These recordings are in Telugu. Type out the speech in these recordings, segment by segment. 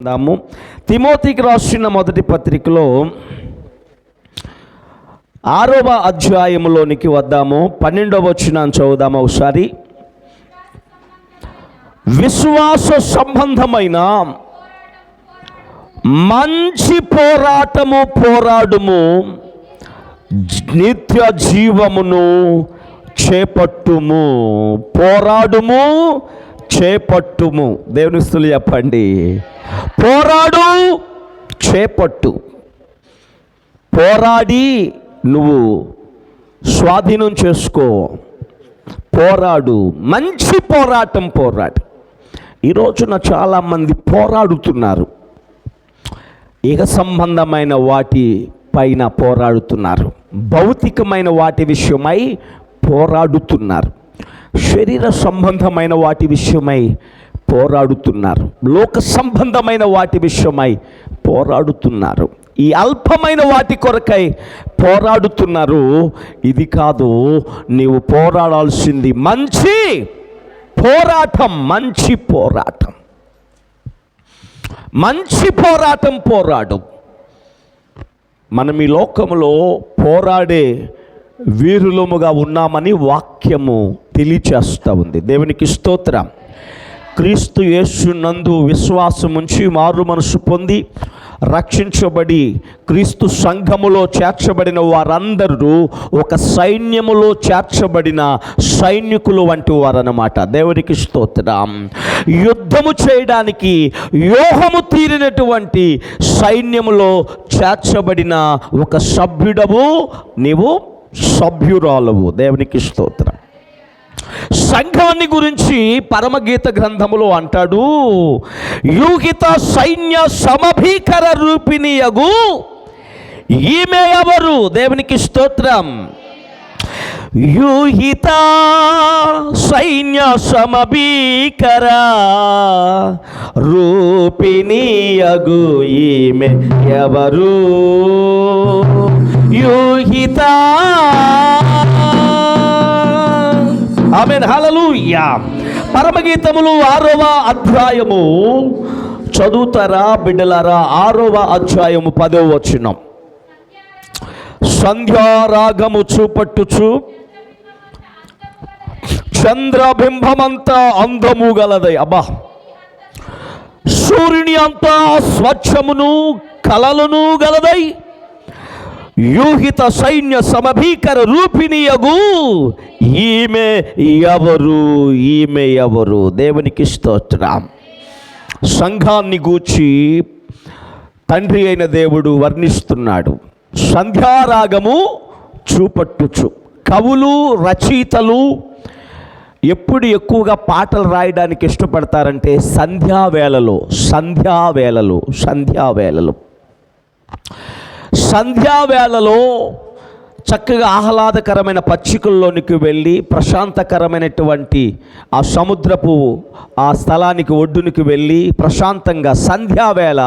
దాము తిమోతికి రాసిన మొదటి పత్రికలో 6వ అధ్యాయములోనికి వద్దాము. 12వ వచనం చదువుదాము ఒకసారి. విశ్వాస సంబంధమైన మంచి పోరాటము పోరాడుము, నిత్య జీవమును చేపట్టుము. పోరాడుము, చేపట్టుము. దేవుని స్తుతులు చెప్పండి. పోరాడు, చేపట్టు. పోరాడి నువ్వు స్వాధీనం చేసుకో. పోరాడు, మంచి పోరాటం పోరాడు. ఈ రోజున చాలామంది పోరాడుతున్నారు. ఇహ సంబంధమైన వాటి పైన పోరాడుతున్నారు, భౌతికమైన వాటి విషయమై పోరాడుతున్నారు, శరీర సంబంధమైన వాటి విషయమై పోరాడుతున్నారు, లోక సంబంధమైన వాటి విషయమై పోరాడుతున్నారు, ఈ అల్పమైన వాటి కొరకై పోరాడుతున్నారు. ఇది కాదు నీవు పోరాడాల్సింది మంచి పోరాటం. మంచి పోరాటం, మంచి పోరాటం పోరాడు. మనం ఈ లోకములో పోరాడే వీరులముగా ఉన్నామని వాక్యము తెలియచేస్తూ ఉంది. దేవునికి స్తోత్రం. క్రీస్తు యేసు నందు విశ్వాసముంచి మారు మనసు పొంది రక్షించబడి క్రీస్తు సంఘములో చేర్చబడిన వారందరూ ఒక సైన్యములో చేర్చబడిన సైనికులు వంటి వారన్నమాట. దేవునికి స్తోత్రం. యుద్ధము చేయడానికి వ్యూహము తీరినటువంటి సైన్యములో చేర్చబడిన ఒక సభ్యుడవు నీవు, సభ్యురాలవు. దేవునికి స్తోత్రం. సంఘాన్ని గురించి పరమగీత గ్రంథములో అంటాడు, యూహిత సైన్య సమభీకర రూపిణియగు ఈమె ఎవరు? దేవునికి స్తోత్రం. యూహిత సైన్య సమభీకర రూపిణియగు ఈమె ఎవరు? యూహిత. ఆమేన్, హల్లెలూయా. పరమగీతములు 6వ అధ్యాయము చదువుతారా బిడ్డలారా? 6వ అధ్యాయము 10వ వచనం. సంధ్యారాగము చూపట్టుచు చంద్రబింబమంతా అందము గలదై. అబ్బా, సూర్యుని అంతా స్వచ్ఛమును కలలను గలదై యూహిత సైన్య సమభీకర రూపిణియగు ఈమె ఎవరు? ఈమె ఎవరు? దేవునికి స్తోత్రం. సంఘాన్ని గూర్చి తండ్రి అయిన దేవుడు వర్ణిస్తున్నాడు. సంధ్యారాగము చూపట్టుచు. కవులు, రచయితలు ఎప్పుడు ఎక్కువగా పాటలు రాయడానికి ఇష్టపడతారంటే సంధ్యావేళలో. సంధ్యావేళలో చక్కగా ఆహ్లాదకరమైన పచ్చికల్లోనికి వెళ్ళి ప్రశాంతకరమైనటువంటి ఆ సముద్రపు ఆ స్థలానికి ఒడ్డునికి వెళ్ళి ప్రశాంతంగా సంధ్యావేళ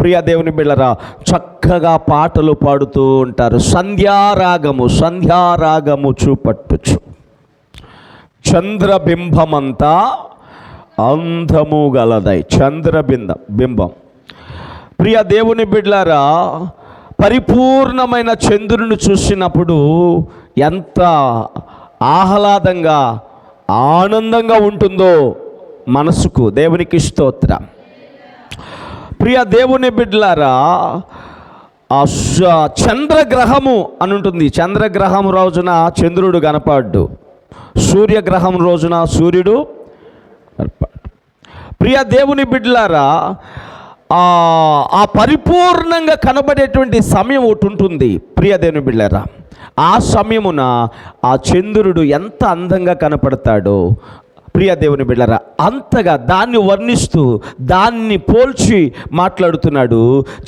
ప్రియ దేవుని బిళ్ళరా చక్కగా పాటలు పాడుతూ ఉంటారు. సంధ్యారాగము చూపట్టుచు చంద్రబింబమంతా అందము గలదై. చంద్రబింబం. ప్రియ దేవుని బిడ్డలారా, పరిపూర్ణమైన చంద్రుని చూసినప్పుడు ఎంత ఆహ్లాదంగా ఆనందంగా ఉంటుందో మనసుకు. దేవునికి స్తోత్రం. ప్రియ దేవుని బిడ్డలారా, చంద్రగ్రహము అని ఉంటుంది. చంద్రగ్రహం రోజున చంద్రుడు కనపడ్డు, సూర్యగ్రహం రోజున సూర్యుడు కనపడ్డు. ప్రియ దేవుని బిడ్డలారా, ఆ పరిపూర్ణంగా కనబడేటువంటి సమయం ఒకటి ఉంటుంది ప్రియ దేవుని బిడ్డలారా. ఆ సమయమున ఆ చంద్రుడు ఎంత అందంగా కనపడతాడో ప్రియ దేవుని బిడ్డలారా, అంతగా దాన్ని వర్ణిస్తూ దాన్ని పోల్చి మాట్లాడుతున్నాడు.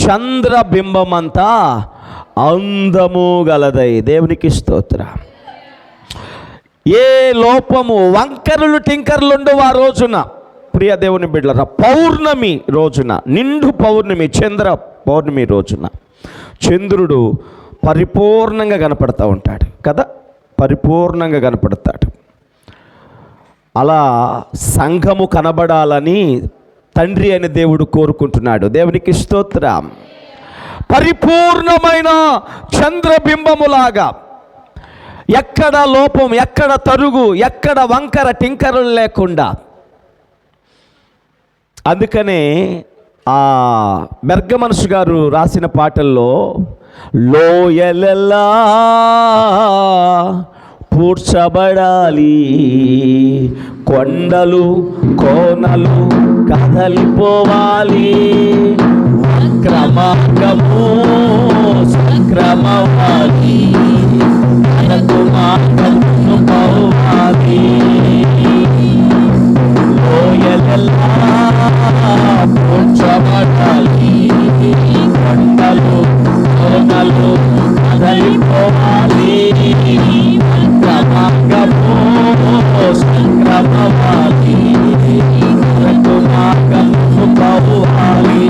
చంద్రబింబమంతా అందము గలదై. దేవునికి స్తోత్రం. ఏ లోపము, వంకరులు, టింకర్లు ఉండవు ఆ రోజున ప్రియ దేవుని బిడ్డలారా. పౌర్ణమి రోజున, నిండు పౌర్ణమి, చంద్ర పౌర్ణమి రోజున చంద్రుడు పరిపూర్ణంగా కనపడతా ఉంటాడు కదా, పరిపూర్ణంగా కనపడతాడు. అలా సంఘము కనబడాలని తండ్రి అయిన దేవుడు కోరుకుంటున్నాడు. దేవునికి స్తోత్రం. పరిపూర్ణమైన చంద్రబింబములాగా, ఎక్కడ లోపం, ఎక్కడ తరుగు, ఎక్కడ వంకర టింకరలు లేకుండా. అందుకనే ఆ బెర్గ మనసు గారు రాసిన పాటల్లో లోయలెల్లా పూడ్చబడాలి, కొండలు కోనలు కదలిపోవాలి, క్రమార్గము సక్రమవాలి, మార్గము పోవాలి. లోయలెల్లా పూడ్చబడాలి, కొండలు కోనలు కదలిపోవాలి, క్రమార్గము సక్రమవాలి, మార్గము పోవాలి.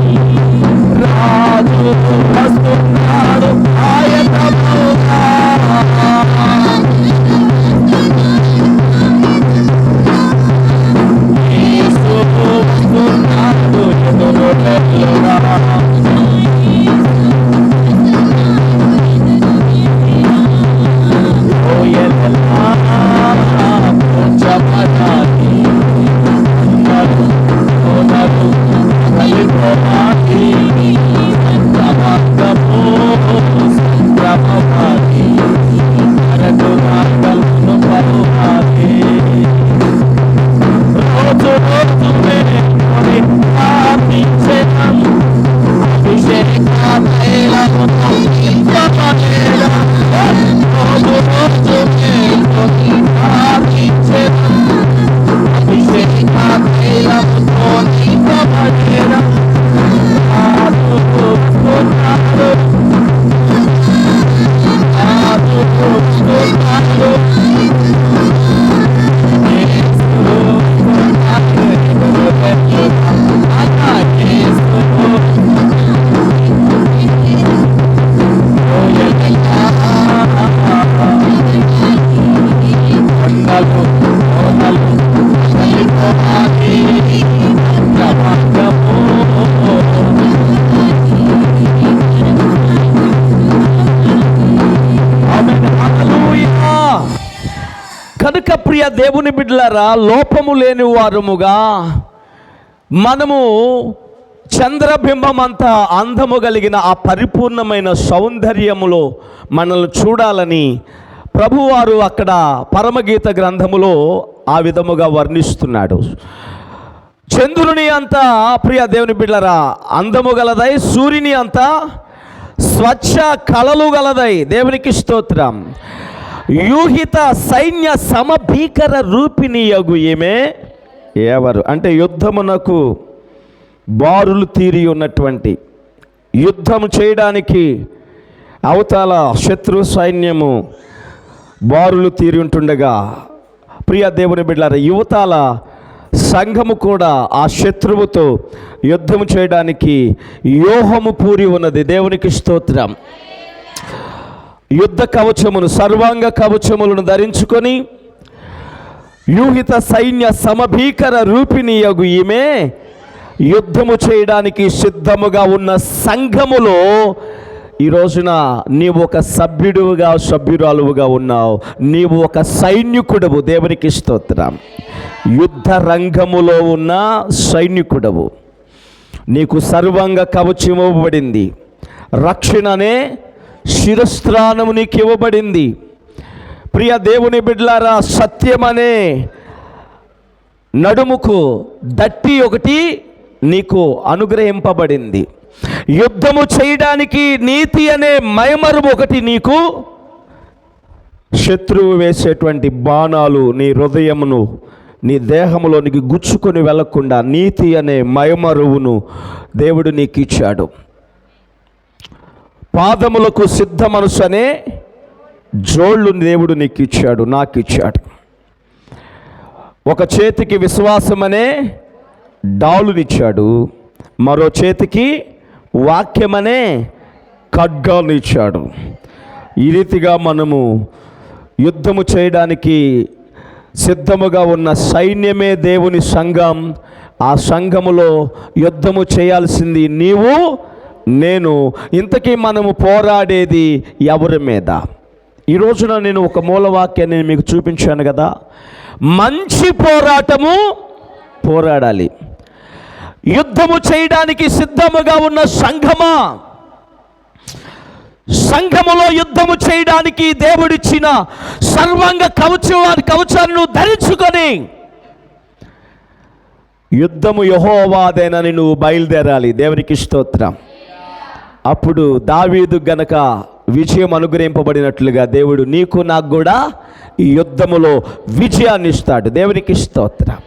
రాజు వస్తున్నాడు ఆయనముగా, యేసు వస్తున్నాడు ఎదురుగా. లోయలెల్లా పూడ్చబడాలి, కొండలు కోనలు కదలిపోవాలి, మార్గము సక్రమవాలి, మార్గమును పోవాలి. రోజు రోజు అభిషేకం తైలముతో నింపబడేలా, రోజు రోజు అభిషేక తైలముతో నింపబడేలా. కనుక ప్రియ దేవుని బిడ్డలారా, లోపము లేని వారముగా మనము చంద్రబింబమంతా అందము కలిగిన ఆ పరిపూర్ణమైన సౌందర్యములో మనల్ని చూడాలని ప్రభువారు అక్కడ పరమగీత గ్రంథములో ఆ విధముగా వర్ణిస్తున్నాడు. చంద్రుని అంతా ప్రియ దేవుని బిడ్డలారా అందము గలదై, సూర్యుని అంతా స్వచ్ఛ కళలు గలదై. దేవునికి స్తోత్రం. యూహిత సైన్య సమభీకర రూపిణియగు ఈమె ఎవరు అంటే, యుద్ధమునకు బారులు తీరి ఉన్నటువంటి, యుద్ధము చేయడానికి అవతల శత్రు సైన్యము బారులు తీరి ఉంటుండగా, ప్రియ దేవుని బిడ్డలారా, యువతాల సంఘము కూడా ఆ శత్రువుతో యుద్ధము చేయడానికి వ్యూహము పూరి ఉన్నది. దేవునికి స్తోత్రం. యుద్ధ కవచమును, సర్వాంగ కవచములను ధరించుకొని యూహిత సైన్య సమభీకర రూపిణియగు ఈమె యుద్ధము చేయడానికి సిద్ధముగా ఉన్న సంఘములో ఈ రోజున నీవు ఒక సభ్యురాలువుగా ఉన్నావు. నీవు ఒక సైనికుడవు. దేవునికి స్తోత్రం. యుద్ధ రంగములో ఉన్న సైనికుడవు. నీకు సర్వాంగ కవచం ఇవ్వబడింది. రక్షణనే శిరస్త్రాణము నీకు ఇవ్వబడింది. ప్రియ దేవుని బిడ్డలారా, సత్యమనే నడుముకు దట్టి ఒకటి నీకు అనుగ్రహింపబడింది. యుద్ధము చేయడానికి నీతి అనే మైమరు ఒకటి నీకు, శత్రువు వేసేటువంటి బాణాలు నీ హృదయమును, నీ దేహములోనికి గుచ్చుకొని వెళ్లకుండా నీతి అనే మైమరువును దేవుడు నీకు ఇచ్చాడు. పాదములకు సిద్ధ మనసు అనే జోళ్ళు దేవుడు నీకు ఇచ్చాడు, నాకు ఇచ్చాడు. ఒక చేతికి విశ్వాసం అనే డాలునిచ్చాడు, మరో చేతికి వాక్యమనే ఖడ్గాన్ని ఇచ్చాడు. ఈ రీతిగా మనము యుద్ధము చేయడానికి సిద్ధముగా ఉన్న సైన్యమే దేవుని సంఘం. ఆ సంఘములో యుద్ధము చేయాల్సింది నీవు నేను. ఇంతకీ మనము పోరాడేది ఎవరి మీద? ఈ రోజున నేను ఒక మూలవాక్యాన్ని మీకు చూపించాను కదా. మంచి పోరాటము పోరాడాలి. యుద్ధము చేయడానికి సిద్ధముగా ఉన్న సంఘమా, సంఘములో యుద్ధము చేయడానికి దేవుడిచ్చిన సర్వాంగ కవచాన్ని ధరించుకొని యుద్ధము యెహోవాదేనని నువ్వు బయలుదేరాలి. దేవునికి స్తోత్రం. అప్పుడు దావీదు గనక విజయం అనుగ్రహింపబడినట్లుగా దేవుడు నీకు నాకు కూడా ఈ యుద్ధములో విజయాన్ని ఇస్తాడు. దేవునికి స్తోత్రం.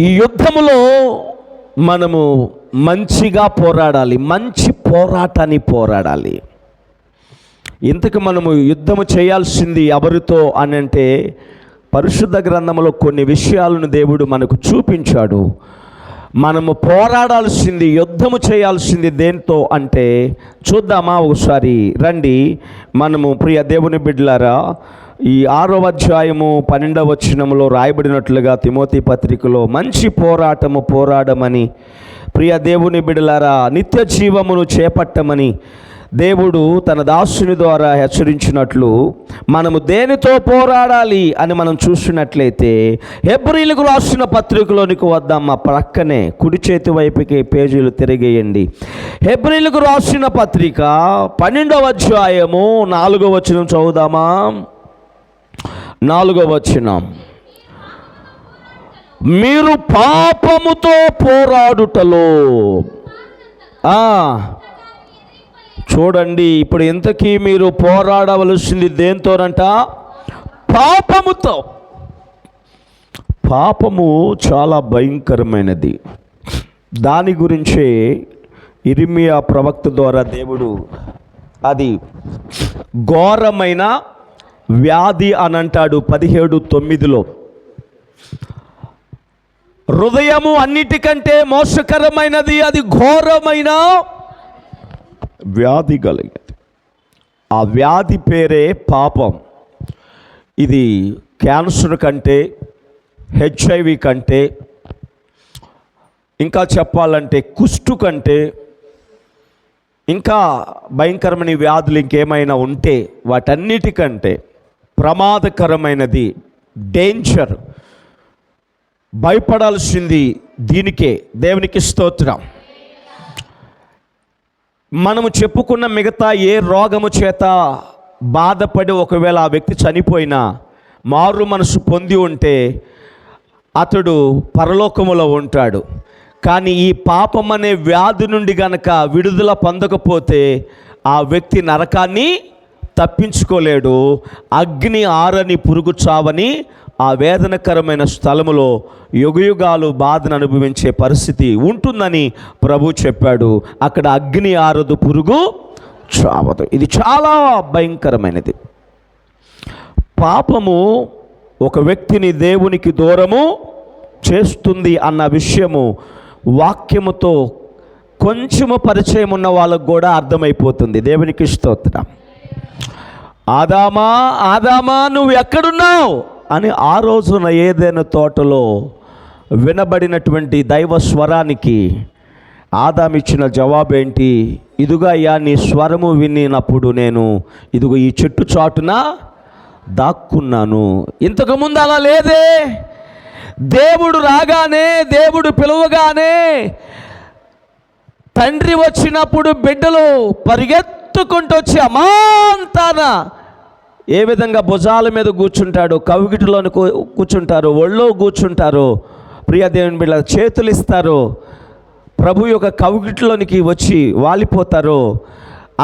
ఈ యుద్ధములో మనము మంచిగా పోరాడాలి, మంచి పోరాటాన్ని పోరాడాలి. ఇంతకు మనము యుద్ధము చేయాల్సింది ఎవరితో అని అంటే, పరిశుద్ధ గ్రంథంలో కొన్ని విషయాలను దేవుడు మనకు చూపించాడు. మనము పోరాడాల్సింది, యుద్ధము చేయాల్సింది దేంతో అంటే చూద్దామా ఒకసారి రండి. మనము ప్రియ దేవుని బిడ్డలారా, ఈ 6వ అధ్యాయము 12వ వచనంలో రాయబడినట్లుగా తిమోతి పత్రికలో మంచి పోరాటము పోరాడమని, ప్రియ దేవుని బిడ్డలారా నిత్య జీవమును చేపట్టమని దేవుడు తన దాసుని ద్వారా హెచ్చరించినట్లు మనము దేనితో పోరాడాలి అని మనం చూసినట్లయితే హెబ్రీయులకు రాసిన పత్రికలోనికి వద్దాం. ఆ ప్రక్కనే కుడి చేతి వైపుకి పేజీలు తిరిగేయండి. హెబ్రీయులకు రాసిన పత్రిక 12వ అధ్యాయము 4వ వచనం చదువుదామా. 4వ వచనం, మీరు పాపముతో పోరాడుటలో చూడండి. ఇప్పుడు ఇంతకీ మీరు పోరాడవలసింది దేంతోనంట? పాపముతో. పాపము చాలా భయంకరమైనది. దాని గురించే ఇర్మియా ప్రవక్త ద్వారా దేవుడు అది ఘోరమైన వ్యాధి అని అంటాడు 17:9. హృదయము అన్నిటికంటే మోసకరమైనది, అది ఘోరమైన వ్యాధి కలిగినది. ఆ వ్యాధి పేరే పాపం. ఇది క్యాన్సర్ కంటే, HIV కంటే, ఇంకా చెప్పాలంటే కుష్టు కంటే, ఇంకా భయంకరమైన వ్యాధులు ఇంకేమైనా ఉంటే వాటన్నిటికంటే ప్రమాదకరమైనది, డేంజర్. భయపడాల్సింది దీనికే. దేవునికి స్తోత్రం. మనము చెప్పుకున్న మిగతా ఏ రోగము చేత బాధపడి ఒకవేళ ఆ వ్యక్తి చనిపోయినా మారు మనసు పొంది ఉంటే అతడు పరలోకములో ఉంటాడు. కానీ ఈ పాపం అనే వ్యాధి నుండి గనక విడుదల పొందకపోతే ఆ వ్యక్తి నరకాన్ని తప్పించుకోలేడు. అగ్ని ఆరని పురుగు చావని ఆ వేదనకరమైన స్థలములో యుగయుగాలు బాధను అనుభవించే పరిస్థితి ఉంటుందని ప్రభు చెప్పాడు. అక్కడ అగ్ని ఆరదు, పురుగు చావదు. ఇది చాలా భయంకరమైనది. పాపము ఒక వ్యక్తిని దేవునికి దూరము చేస్తుంది అన్న విషయము వాక్యముతో కొంచెము పరిచయం ఉన్న వాళ్ళకు కూడా అర్థమైపోతుంది. దేవునికి స్తోత్రం. ఆదామా ఆదామా నువ్వు ఎక్కడున్నావు అని ఆ రోజున ఏదైనా తోటలో వినబడినటువంటి దైవ స్వరానికి ఆదామిచ్చిన జవాబేంటి? ఇదిగో అయ్యా, నీ స్వరము వినినప్పుడు నేను ఇదిగో ఈ చెట్టు చాటున దాక్కున్నాను. ఇంతకుముందు అలా లేదే. దేవుడు రాగానే, దేవుడు పిలువగానే, తండ్రి వచ్చినప్పుడు బిడ్డలు పరిగెత్తుకుంటూ వచ్చి అమాంతాన ఏ విధంగా భుజాల మీద కూర్చుంటాడు, కవిగిటిలోని కూర్చుంటారు, ఒళ్ళో కూర్చుంటారు, ప్రియ దేవుని బిడ్డ చేతులు ఇస్తారు, ప్రభు యొక్క కవిగిటిలోనికి వచ్చి వాలిపోతారు.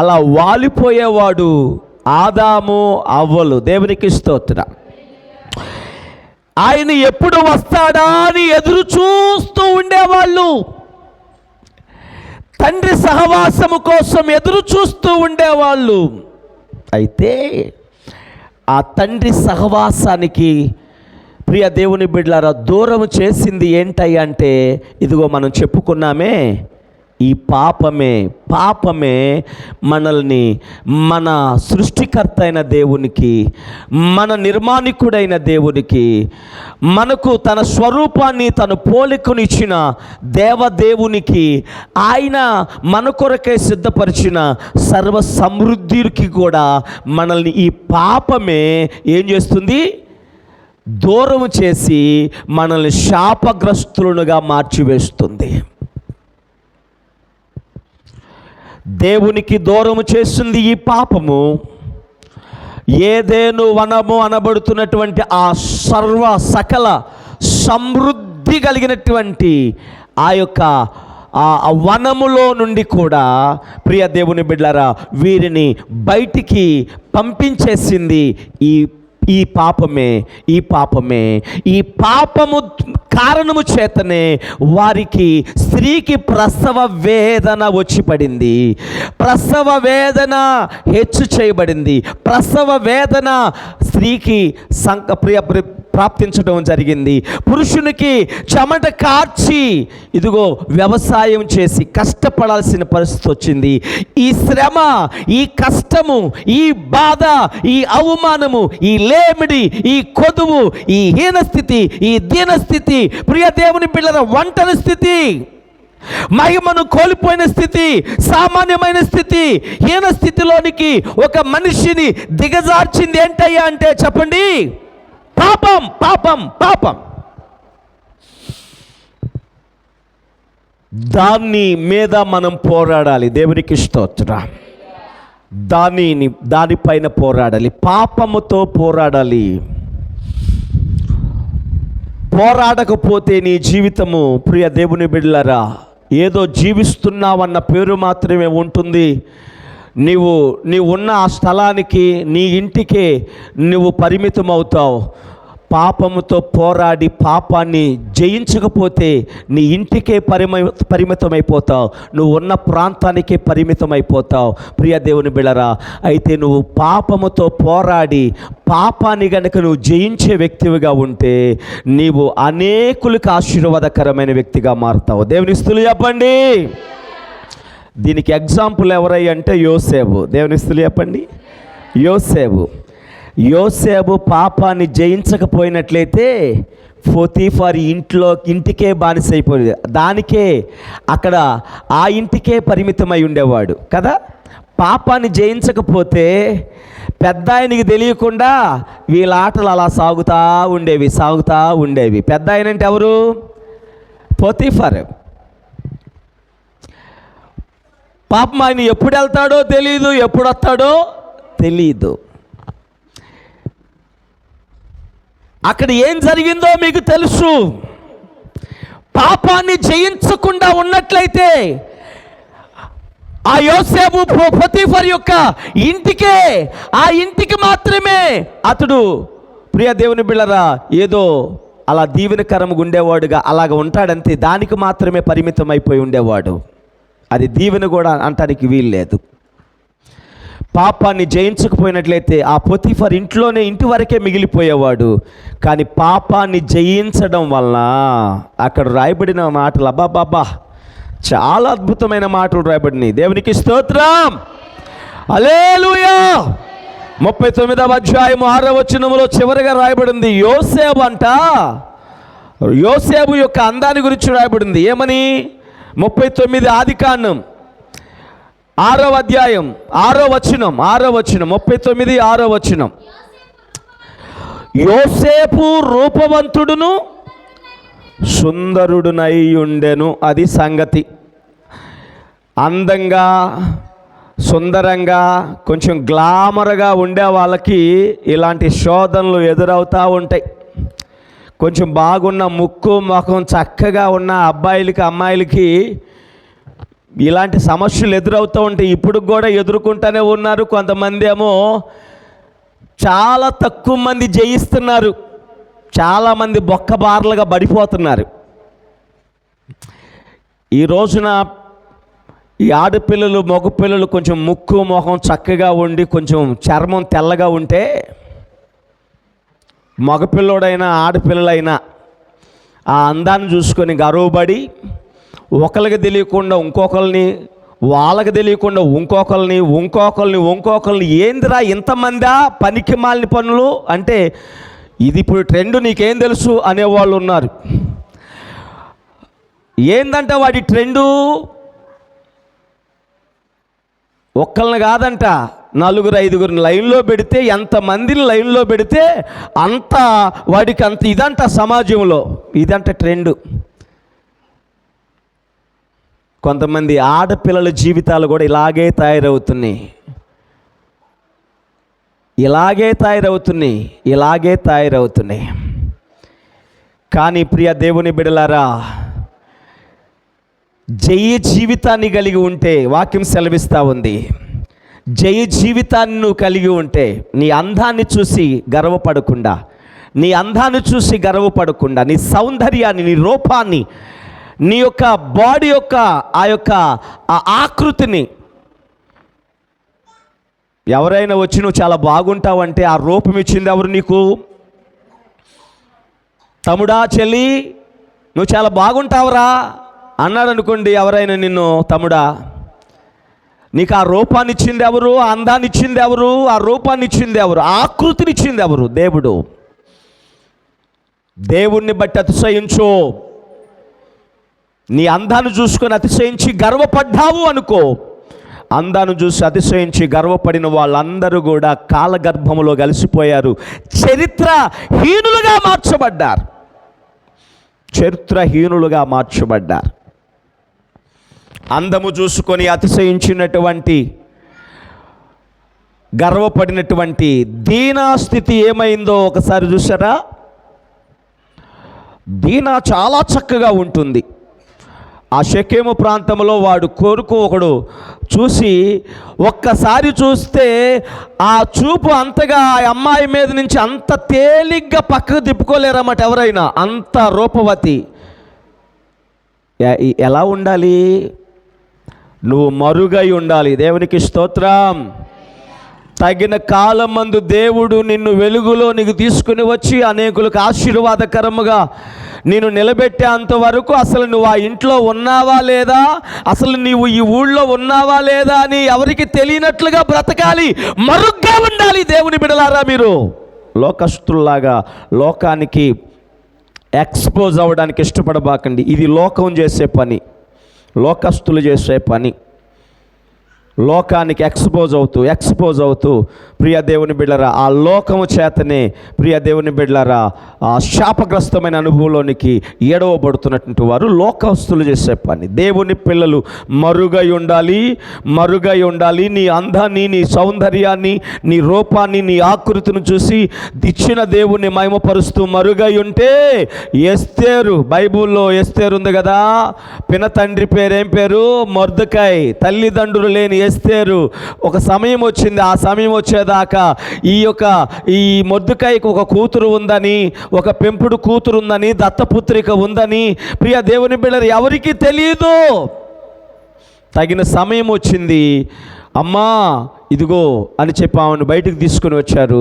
అలా వాలిపోయేవాడు ఆదాము అవ్వలు. దేవునికి స్తోత్రం. ఆయన ఎప్పుడు వస్తాడా అని ఎదురు చూస్తూ ఉండేవాళ్ళు. తండ్రి సహవాసము కోసం ఎదురు చూస్తూ ఉండేవాళ్ళు. అయితే ఆ తండ్రి సహవాసానికి ప్రియ దేవుని బిడ్డలారా దూరం చేసింది ఏంటంటే ఇదిగో మనం చెప్పుకున్నామే, ఈ పాపమే మనల్ని మన సృష్టికర్త అయిన దేవునికి, మన నిర్మాణికుడైన దేవునికి, మనకు తన స్వరూపాన్ని తన పోలికను ఇచ్చిన దేవదేవునికి, ఆయన మన కొరకే సిద్ధపరిచిన సర్వ సమృద్ధికి కూడా మనల్ని ఈ పాపమే ఏం చేస్తుంది? దూరం చేసి మనల్ని శాపగ్రస్తులుగా మార్చివేస్తుంది. దేవునికి దూరం చేస్తుంది ఈ పాపము. ఏదేను వనము అనబడుతున్నటువంటి ఆ సకల సమృద్ధి కలిగినటువంటి ఆ యొక్క ఆ వనములో నుండి కూడా ప్రియ దేవుని బిడ్డలారా వీరిని బయటికి పంపించేసింది ఈ పాపమే. ఈ పాపము కారణము చేతనే వారికి స్త్రీకి ప్రసవ వేదన వచ్చి పడింది. ప్రసవ వేదన హెచ్చు చేయబడింది. ప్రసవ వేదన స్త్రీకి ప్రాప్తించడం జరిగింది. పురుషునికి చెమట కార్చి ఇదిగో వ్యవసాయం చేసి కష్టపడాల్సిన పరిస్థితి వచ్చింది. ఈ శ్రమ, ఈ కష్టము, ఈ బాధ, ఈ అవమానము, ఈ లేమిడి, ఈ కొదువు, ఈ హీనస్థితి, ఈ దీనస్థితి, ప్రియ దేవుని పిల్లల ఒంటరి స్థితి, మహిమను కోల్పోయిన స్థితి, సామాన్యమైన స్థితి, హీన స్థితిలోనికి ఒక మనిషిని దిగజార్చింది ఏంటయ్యా అంటే చెప్పండి, పాపం. దాని మీద మనం పోరాడాలి. దేవునికి స్తోత్రం. దానిపైన పోరాడాలి. పాపముతో పోరాడాలి. పోరాడకపోతే నీ జీవితము ప్రియ దేవుని బిడ్డలారా ఏదో జీవిస్తున్నావన్న పేరు మాత్రమే ఉంటుంది. నీవు ఉన్న ఆ స్థలానికి, నీ ఇంటికే నువ్వు పరిమితం అవుతావు. పాపముతో పోరాడి పాపాన్ని జయించకపోతే నీ ఇంటికే పరిమితమైపోతావు. నువ్వు ఉన్న ప్రాంతానికే పరిమితమైపోతావు. ప్రియ దేవుని బిడ్డలారా, అయితే నువ్వు పాపముతో పోరాడి పాపాన్ని గనుక నువ్వు జయించే వ్యక్తివిగా ఉంటే నీవు అనేకులకు ఆశీర్వాదకరమైన వ్యక్తిగా మారుతావు. దేవుని స్తుతులు చెప్పండి. దీనికి ఎగ్జాంపుల్ ఎవరై అంటే యోసేపు. దేవుని స్తుతులు చెప్పండి. యోసేపు పాపాన్ని జయించకపోయినట్లయితే పోతీఫర్ ఇంటికే బానిసైపోయేది. దానికే అక్కడ ఆ ఇంటికే పరిమితమై ఉండేవాడు కదా. పాపాన్ని జయించకపోతే పెద్ద ఆయనకి తెలియకుండా వీళ్ళ ఆటలు అలా సాగుతూ ఉండేవి. పెద్ద ఆయన అంటే ఎవరు? పోతీఫర్. పాపం ఆయన ఎప్పుడు వెళ్తాడో తెలీదు, ఎప్పుడు వస్తాడో తెలీదు. అక్కడ ఏం జరిగిందో మీకు తెలుసు. పాపాన్ని జయించకుండా ఉన్నట్లయితే ఆ యోసేపు పోతీఫర్ యొక్క ఆ ఇంటికి మాత్రమే అతడు ప్రియ దేవుని బిళ్ళరా ఏదో అలా దీవెనకరంగా ఉండేవాడుగా అలాగ ఉంటాడంతే. దానికి మాత్రమే పరిమితం అయిపోయి ఉండేవాడు. అది దీవెన కూడా అంటానికి వీలు లేదు. పాపాన్ని జయించకపోయినట్లయితే ఆ పోతీఫర్ ఇంటి వరకే మిగిలిపోయేవాడు. కానీ పాపాన్ని జయించడం వలన అక్కడ రాయబడిన మాటలు అబ్బాబాబా చాలా అద్భుతమైన మాటలు రాయబడినాయి. దేవునికి స్తోత్రం. హల్లెలూయా. 39వ అధ్యాయం 6వ వచనములో చివరిగా రాయబడింది యోసేపు యొక్క అందాన్ని గురించి రాయబడింది. ఏమని? 39 ఆదికాండం 6వ అధ్యాయం 6వ వచనం 39 6వ వచనం. యోసేపు రూపవంతుడును సుందరుడునై ఉండెను. అది సంగతి. అందంగా సుందరంగా కొంచెం గ్లామర్గా ఉండే వాళ్ళకి ఇలాంటి శోధనలు ఎదురవుతూ ఉంటాయి. కొంచెం బాగున్న ముక్కు ముఖం చక్కగా ఉన్న అబ్బాయిలకి అమ్మాయిలకి ఇలాంటి సమస్యలు ఎదురవుతూ ఉంటాయి. ఇప్పుడు కూడా ఎదుర్కొంటూనే ఉన్నారు. కొంతమంది ఏమో చాలా తక్కువ మంది జయిస్తున్నారు, చాలామంది బొక్కబార్లుగా పడిపోతున్నారు. ఈ రోజున ఈ ఆడపిల్లలు మగపిల్లలు కొంచెం ముక్కు మొహం చక్కగా ఉండి కొంచెం చర్మం తెల్లగా ఉంటే మగపిల్లడైనా ఆడపిల్లలైనా ఆ అందాన్ని చూసుకొని గర్వపడి ఒకరికి తెలియకుండా ఇంకొకరిని, వాళ్ళకి తెలియకుండా ఇంకొకరిని ఏందిరా ఇంతమందా పనికి మాలిన పనులు అంటే, ఇది ఇప్పుడు ట్రెండ్ నీకేం తెలుసు అనేవాళ్ళు ఉన్నారు. ఏందంట వాడి ట్రెండు? ఒక్కళ్ళని కాదంట, 4-5 లైన్లో పెడితే, ఎంతమందిని లైన్లో పెడితే అంత వాడికి అంత ఇదంట, సమాజంలో ఇదంట ట్రెండు. కొంతమంది ఆడపిల్లల జీవితాలు కూడా ఇలాగే తయారవుతున్నాయి. కానీ ప్రియ దేవుని బిడ్డలారా, జయ జీవితాన్ని కలిగి ఉంటే, వాక్యం సెలవిస్తూ ఉంది, జయ జీవితాన్ని నువ్వు కలిగి ఉంటే నీ అందాన్ని చూసి గర్వపడకుండా, నీ సౌందర్యాన్ని, నీ రూపాన్ని, నీ యొక్క బాడీ యొక్క ఆ ఆకృతిని, ఎవరైనా వచ్చి నువ్వు చాలా బాగుంటావంటే ఆ రూపం ఇచ్చింది ఎవరు నీకు? తమ్ముడా, చెల్లి, నువ్వు చాలా బాగుంటావురా అన్నాడు అనుకోండి ఎవరైనా నిన్ను, తమ్ముడా, నీకు ఆ రూపాన్ని ఇచ్చింది ఎవరు? ఆ అందాన్ని ఇచ్చింది ఎవరు? ఆ రూపాన్ని ఇచ్చింది ఎవరు? ఆకృతిని ఇచ్చింది ఎవరు? దేవుడు. దేవుణ్ణి బట్టి అతిశయించు. నీ అందాన్ని చూసుకొని అతిశయించి గర్వపడ్డావు అనుకో, అందాన్ని చూసి అతిశయించి గర్వపడిన వాళ్ళందరూ కూడా కాలగర్భములో కలిసిపోయారు, చరిత్రహీనులుగా మార్చబడ్డారు. అందము చూసుకొని అతిశయించినటువంటి, గర్వపడినటువంటి దీనా స్థితి ఏమైందో ఒకసారి చూసారా? దీనా చాలా చక్కగా ఉంటుంది. ఆ షెకెము ప్రాంతంలో వాడు కొడుకు ఒకడు చూసి, ఒక్కసారి చూస్తే ఆ చూపు అంతగా ఆ అమ్మాయి మీద నుంచి అంత తేలిగ్గా పక్కకు తిప్పుకోలేరన్నమాట ఎవరైనా, అంత రూపవతి. ఎలా ఉండాలి? నువ్వు మరుగై ఉండాలి. దేవునికి స్తోత్రం. తగిన కాలమందు దేవుడు నిన్ను వెలుగులో నీకు తీసుకుని వచ్చి అనేకులకు ఆశీర్వాదకరముగా నేను నిలబెట్టేంత వరకు అసలు నువ్వు ఆ ఇంట్లో ఉన్నావా లేదా, అసలు నీవు ఈ ఊళ్ళో ఉన్నావా లేదా అని ఎవరికి తెలియనట్లుగా బ్రతకాలి, మరుగ్గా ఉండాలి. దేవుని బిడలారా, మీరు లోకస్తుల్లాగా లోకానికి ఎక్స్పోజ్ అవ్వడానికి ఇష్టపడబాకండి. ఇది లోకం చేసే పని, లోకస్తులు చేసే పని. లోకానికి ఎక్స్పోజ్ అవుతూ ప్రియ దేవుని బిడ్డలారా, ఆ లోకము చేతనే ప్రియ దేవుని బిడ్డలారా ఆ శాపగ్రస్తమైన అనుభవంలోనికి ఎడవబడుతున్నటువంటి వారు లోకస్తులు చేసే పని. దేవుని పిల్లలు మరుగై ఉండాలి. నీ అందాన్ని, నీ సౌందర్యాన్ని, నీ రూపాన్ని, నీ ఆకృతిని చూసి ఇచ్చిన దేవుణ్ణి మహిమపరుస్తూ మరుగై ఉంటే, ఎస్తేరు, బైబుల్లో ఎస్తేరు ఉంది కదా, పిన తండ్రి పేరేం పేరు? మొర్దెకై. తల్లిదండ్రులు లేని ఎస్తేరు. ఒక సమయం వచ్చింది, ఆ సమయం వచ్చేదాకా ఈ మొర్దెకైకి ఒక కూతురు ఉందని, ఒక పెంపుడు కూతురు ఉందని, దత్తపుత్రిక ఉందని ప్రియ దేవుని బిడ్డలు ఎవరికీ తెలియదు. తగిన సమయం వచ్చింది, అమ్మా ఇదిగో అని చెప్పి ఆమెను బయటకు తీసుకుని వచ్చారు.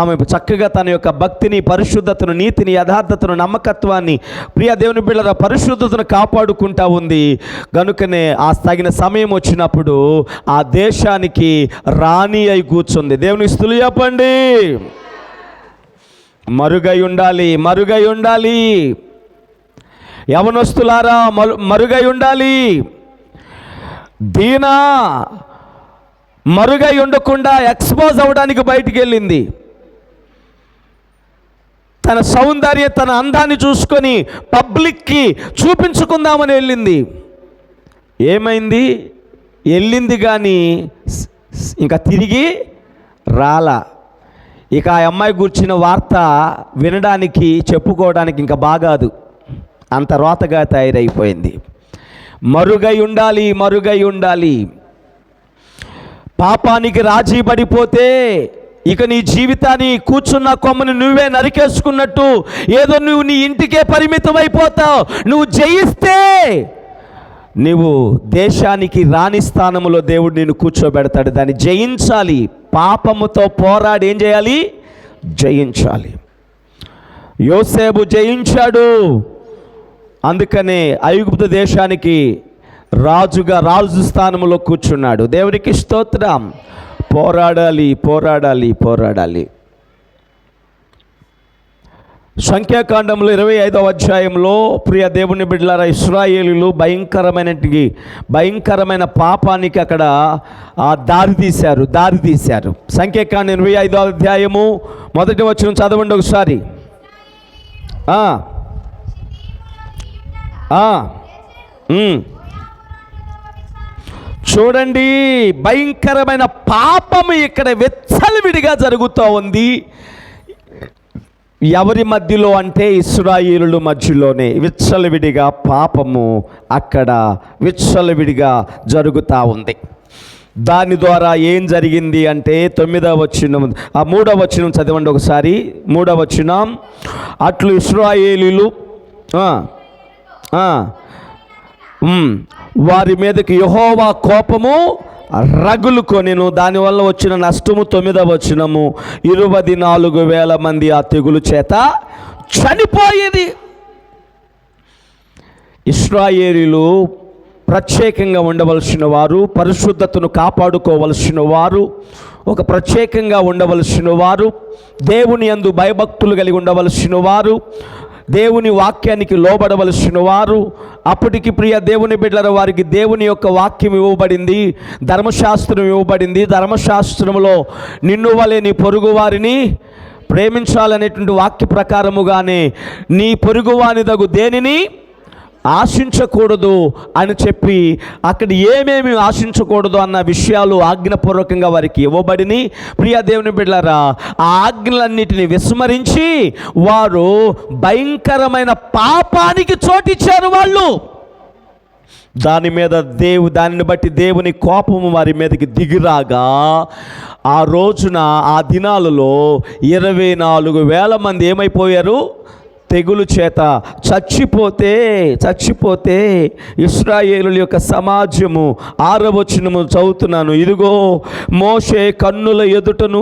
ఆమె చక్కగా తన యొక్క భక్తిని, పరిశుద్ధతను, నీతిని, యథార్థతను, నమ్మకత్వాన్ని, ప్రియ దేవుని బిడ్డల పరిశుద్ధతను కాపాడుకుంటా ఉంది. కనుకనే ఆ తగిన సమయం వచ్చినప్పుడు ఆ దేశానికి రాణి అయి కూర్చుంది. దేవుని స్తుతులు చెప్పండి. మరుగై ఉండాలి. యవనస్తులారా మరుగై ఉండాలి. దీనా మరుగై ఉండకుండా ఎక్స్పోజ్ అవ్వడానికి బయటికి వెళ్ళింది. తన సౌందర్యం, తన అందాన్ని చూసుకొని పబ్లిక్కి చూపించుకుందామని వెళ్ళింది. ఏమైంది? వెళ్ళింది కానీ ఇంకా తిరిగి రాలా. ఇక ఆ అమ్మాయి గురించిన వార్త వినడానికి, చెప్పుకోవడానికి ఇంకా బాగాదు, అంత రోతగా తయారైపోయింది. మరుగై ఉండాలి. పాపానికి రాజీ పడిపోతే ఇక నీ జీవితాన్ని కూర్చున్న కొమ్మని నువ్వే నరికేసుకున్నట్టు ఏదో నువ్వు నీ ఇంటికే పరిమితం అయిపోతావు. నువ్వు జయిస్తే నీవు దేశానికి రాణి స్థానంలో దేవుడు నిన్ను కూర్చోబెడతాడు. దాన్ని జయించాలి. పాపముతో పోరాడి ఏం చేయాలి? జయించాలి. యోసేపు జయించాడు. అందుకనే ఐగుప్తు దేశానికి రాజు స్థానంలో కూర్చున్నాడు. దేవునికి స్తోత్రం. పోరాడాలి పోరాడాలి పోరాడాలి. సంఖ్యాకాండంలో 25వ అధ్యాయంలో ప్రియ దేవుని బిడ్డలారా, ఇశ్రాయేలీయులు భయంకరమైన పాపానికి అక్కడ దారి తీశారు. సంఖ్యాకాండం 25వ అధ్యాయము 1వ వచనం చదవండి ఒకసారి. చూడండి, భయంకరమైన పాపము ఇక్కడ విచ్చలవిడిగా జరుగుతూ ఉంది. ఎవరి మధ్యలో అంటే ఇశ్రాయేలుల మధ్యలోనే విచ్చలవిడిగా పాపము అక్కడ విచ్చలవిడిగా జరుగుతూ ఉంది. దాని ద్వారా ఏం జరిగింది అంటే 9వ వచనం 3వ వచనం చదవండి ఒకసారి. 3వ వచనం, అట్లు ఇశ్రాయేలీయులు వారి మీదకి యెహోవా కోపము రగులుకొనెను. దానివల్ల వచ్చిన నష్టము 9వ వచనము, 24,000 మంది ఆ తెగులు చేత చనిపోయేది. ఇశ్రాయేలీయులు ప్రత్యేకంగా ఉండవలసిన వారు, పరిశుద్ధతను కాపాడుకోవలసిన వారు, ఒక ప్రత్యేకంగా ఉండవలసిన వారు, దేవుని యందు భయభక్తులు కలిగి ఉండవలసిన వారు, దేవుని వాక్యానికి లోబడవలసిన వారు. అప్పటికి ప్రియ దేవుని బిడ్డల వారికి దేవుని యొక్క వాక్యం ఇవ్వబడింది, ధర్మశాస్త్రం ఇవ్వబడింది. ధర్మశాస్త్రంలో నిన్ను వలె నీ పొరుగు వారిని ప్రేమించాలనేటువంటి వాక్య ప్రకారముగానే నీ పొరుగువాని దగు దేనిని ఆశించకూడదు అని చెప్పి అక్కడ ఏమేమి ఆశించకూడదు అన్న విషయాలు ఆజ్ఞపూర్వకంగా వారికి ఇవ్వబడిని. ప్రియ దేవుని బిడ్డలారా, ఆ ఆజ్ఞలన్నిటిని విస్మరించి వారు భయంకరమైన పాపానికి చోటిచ్చారు. వాళ్ళు దానిని బట్టి దేవుని కోపము వారి మీదకి దిగిరాగా ఆ రోజున ఆ దినాలలో 24,000 మంది ఏమైపోయారు? తెగులు చేత చచ్చిపోతే ఇశ్రాయేలుల యొక్క సమాజము 6వ వచనము చదువుతున్నాను. ఇదిగో మోషే కన్నుల ఎదుటను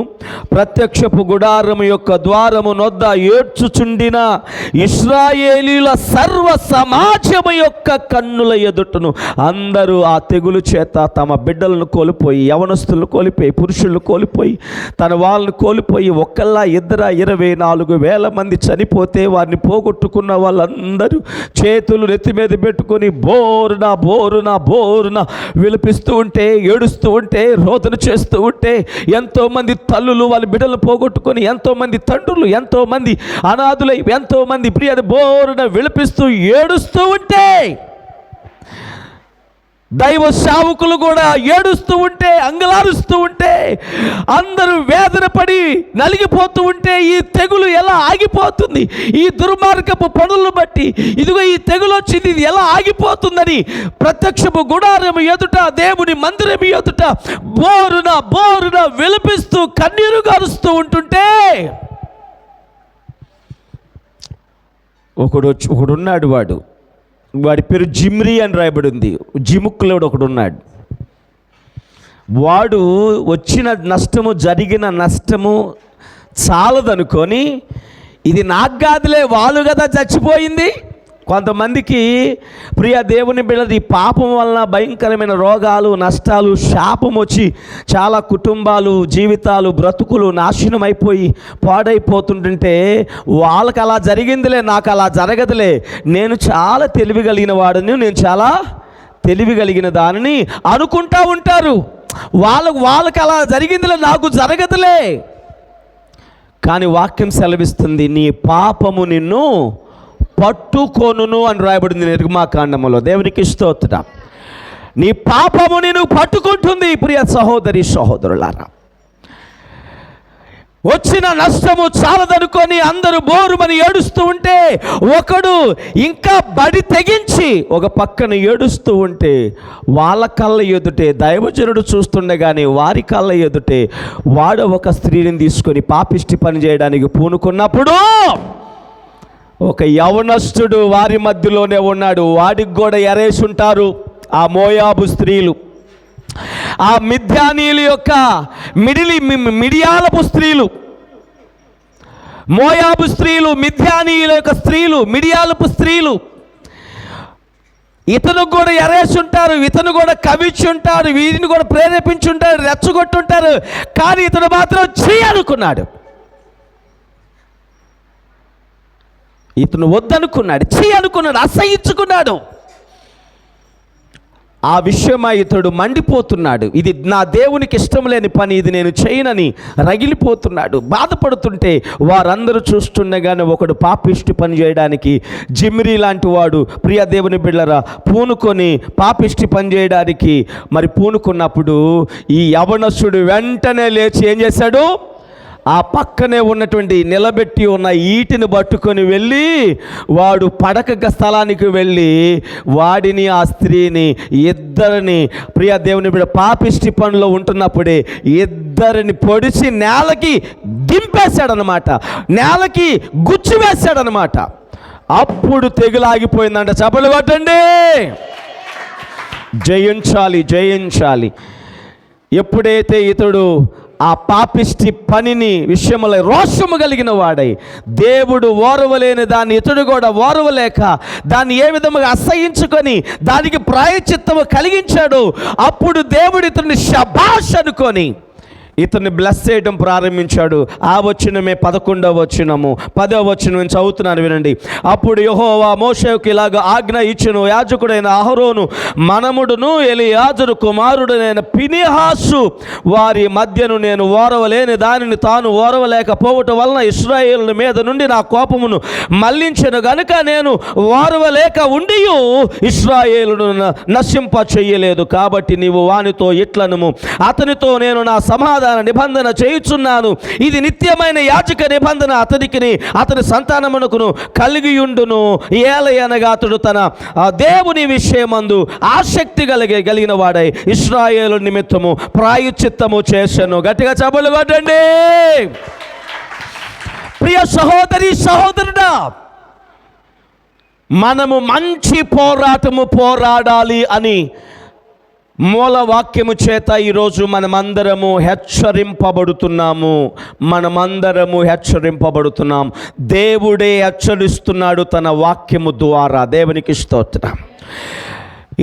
ప్రత్యక్షపు గుడారము యొక్క ద్వారము నొద్ద ఏడ్చుచుండిన ఇశ్రాయేలీయుల సర్వ సమాజము యొక్క కన్నుల ఎదుటను అందరూ ఆ తెగులు చేత తమ బిడ్డలను కోల్పోయి, యవనస్తులను కోల్పోయి, పురుషులను కోల్పోయి, తన వాళ్ళను కోల్పోయి, ఒక్కళ్ళ ఇద్దర 24,000 మంది చనిపోతే వారిని పోగొట్టుకున్న వాళ్ళందరూ చేతులు నెత్తి మీద పెట్టుకొని బోరున విలపిస్తూ ఉంటే, ఏడుస్తూ ఉంటే, రోదన చేస్తూ ఉంటే, ఎంతోమంది తల్లులు వాళ్ళ బిడ్డలు పోగొట్టుకొని, ఎంతోమంది తండ్రులు, ఎంతోమంది అనాథులై, ఎంతోమంది ప్రియ బోరున విలపిస్తూ ఏడుస్తూ ఉంటే, దైవ సేవకులు కూడా ఏడుస్తూ ఉంటే, అంగలారుస్తూ ఉంటే, అందరూ వేదన పడి నలిగిపోతూ ఉంటే, ఈ తెగులు ఎలా ఆగిపోతుంది? ఈ దుర్మార్గపు పనులను బట్టి ఇదిగో ఈ తెగులు వచ్చింది, ఇది ఎలా ఆగిపోతుందని ప్రత్యక్షపు గుడారము ఎదుట, దేవుని మందిరము ఎదుట బోరున విలపిస్తూ కన్నీరు గారుస్తూ ఉంటుంటే, ఒకడున్నాడు. వాడి పేరు జిమ్రీ అని రాయబడి ఉంది. జిముక్కులోడు ఒకడున్నాడు. వాడు జరిగిన నష్టము చాలదనుకొని, ఇది నాకు కాదులే, వాళ్ళు కదా చచ్చిపోయింది. కొంతమందికి ప్రియ దేవుని బిడ్డలు ఈ పాపం వలన భయంకరమైన రోగాలు, నష్టాలు, శాపం వచ్చి చాలా కుటుంబాలు, జీవితాలు, బ్రతుకులు నాశనం అయిపోయి పాడైపోతుంటుంటే, వాళ్ళకి అలా జరిగిందిలే, నాకు అలా జరగదులే, నేను చాలా తెలివి కలిగిన వాడిని, నేను చాలా తెలివి కలిగిన దానిని అనుకుంటా ఉంటారు. వాళ్ళకి అలా జరిగిందిలే, నాకు జరగదులే. కానీ వాక్యం సెలవిస్తుంది, నీ పాపము నిన్ను పట్టుకొనును అని రాయబడింది నిర్గమాకాండములో. దేవునికి స్తోత్రం. నీ పాపము నిన్ను పట్టుకుంటుంది. ప్రియ సహోదరి సహోదరులారా, వచ్చిన నష్టము చాలదనుకొని అందరూ బోరుమని ఏడుస్తూ ఉంటే, ఒకడు ఇంకా బడి తెగించి ఒక పక్కన ఏడుస్తూ ఉంటే, వాళ్ళ కళ్ళ ఎదుటే దైవజనుడు చూస్తుండగానే వారి కళ్ళ ఎదుటే వాడు ఒక స్త్రీని తీసుకొని పాపిష్టి పని చేయడానికి పూనుకున్నప్పుడు ఒక యవనస్తుడు వారి మధ్యలోనే ఉన్నాడు. వాడికి కూడా ఎరేసి ఉంటారు ఆ మోయాబు స్త్రీలు, ఆ మిద్యానీయుల యొక్క మిడియాలపు స్త్రీలు. మోయాబు స్త్రీలు, మిద్యానీయుల యొక్క స్త్రీలు, మిడియాలపు స్త్రీలు ఇతను కూడా ఎరేసుంటారు, ఇతను కూడా కవించుంటారు, వీరిని కూడా ప్రేరేపించుంటారు, రెచ్చగొట్టుంటారు. కానీ ఇతను మాత్రం చేయనుకున్నాడు. ఇతను వద్దనుకున్నాడు, చేయనుకున్నాడు, అసహించుకున్నాడు. ఆ విషయమై ఇతడు మండిపోతున్నాడు. ఇది నా దేవునికి ఇష్టం లేని పని, ఇది నేను చేయనని రగిలిపోతున్నాడు, బాధపడుతుంటే వారందరూ చూస్తుండగానే ఒకడు పాపిష్టి పని చేయడానికి, జిమ్రీ లాంటి వాడు ప్రియ దేవుని బిడ్డలారా పూనుకొని పాపిష్టి పని చేయడానికి మరి పూనుకున్నప్పుడు ఈ యవనస్తుడు వెంటనే లేచి ఏం చేశాడు? ఆ పక్కనే ఉన్నటువంటి నిలబెట్టి ఉన్న ఈటిని పట్టుకొని వెళ్ళి వాడు పడక స్థలానికి వెళ్ళి వాడిని ఆ స్త్రీని ఇద్దరిని ప్రియ దేవుని బిడ్డ పాపిష్టి పనిలో ఉంటున్నప్పుడే ఇద్దరిని పొడిచి నేలకి దింపేశాడనమాట, నేలకి గుచ్చివేశాడనమాట. అప్పుడు తెగులాగిపోయిందంట. చప్పలు కొట్టండి. జయించాలి, జయించాలి. ఎప్పుడైతే ఇతడు ఆ పాపిష్టి పనిని విషయంలో రోషము కలిగిన వాడై దేవుడు ఓర్వలేని దాన్ని ఇతడు కూడా ఓర్వలేక దాన్ని ఏ విధముగా అసహించుకొని దానికి ప్రాయశ్చిత్తము కలిగించాడు. అప్పుడు దేవుడు ఇతన్ని శబాష్ అనుకొని ఇతన్ని బ్లెస్ చేయడం ప్రారంభించాడు. ఆ వచనమే 11వ వచనము. 10వ వచనం చదువుతున్నాను వినండి. అప్పుడు యెహోవా మోషేకు ఇలాగ ఆజ్ఞ ఇచ్చెను, యాజకుడైన అహరోను మనముడును ఎలియాజరు కుమారుడైన ఫినెహాసు వారి మధ్యను నేను ఓరవలేని దానిని తాను ఓరవలేకపోవటం వలన ఇశ్రాయేలు మీద నుండి నా కోపమును మళ్లించెను గనుక నేను ఓరవలేక ఉండియు ఇశ్రాయేలును నశింప చెయ్యలేదు. కాబట్టి నీవు వానితో ఇట్లనుము, అతనితో నేను నా సమాధాన నిబంధన చేయుచున్నాను. ఇది నిత్యమైన యాజక నిబంధన అతనికిని అతని సంతానమునకును కలిగియుండును. ఏలయనగా అతడు తన దేవుని విషయమందు ఆసక్తి కలిగిన వాడై ఇశ్రాయేలు నిమిత్తము ప్రాయశ్చిత్తము చేశాను. గట్టిగా చప్పలు కొట్టండి. ప్రియ సహోదరి సహోదరుడా, మనము మంచి పోరాటము పోరాడాలి అని మూల వాక్యము చేత ఈరోజు మనమందరము హెచ్చరింపబడుతున్నాం. దేవుడే హెచ్చరిస్తున్నాడు తన వాక్యము ద్వారా. దేవునికి స్తోత్రం.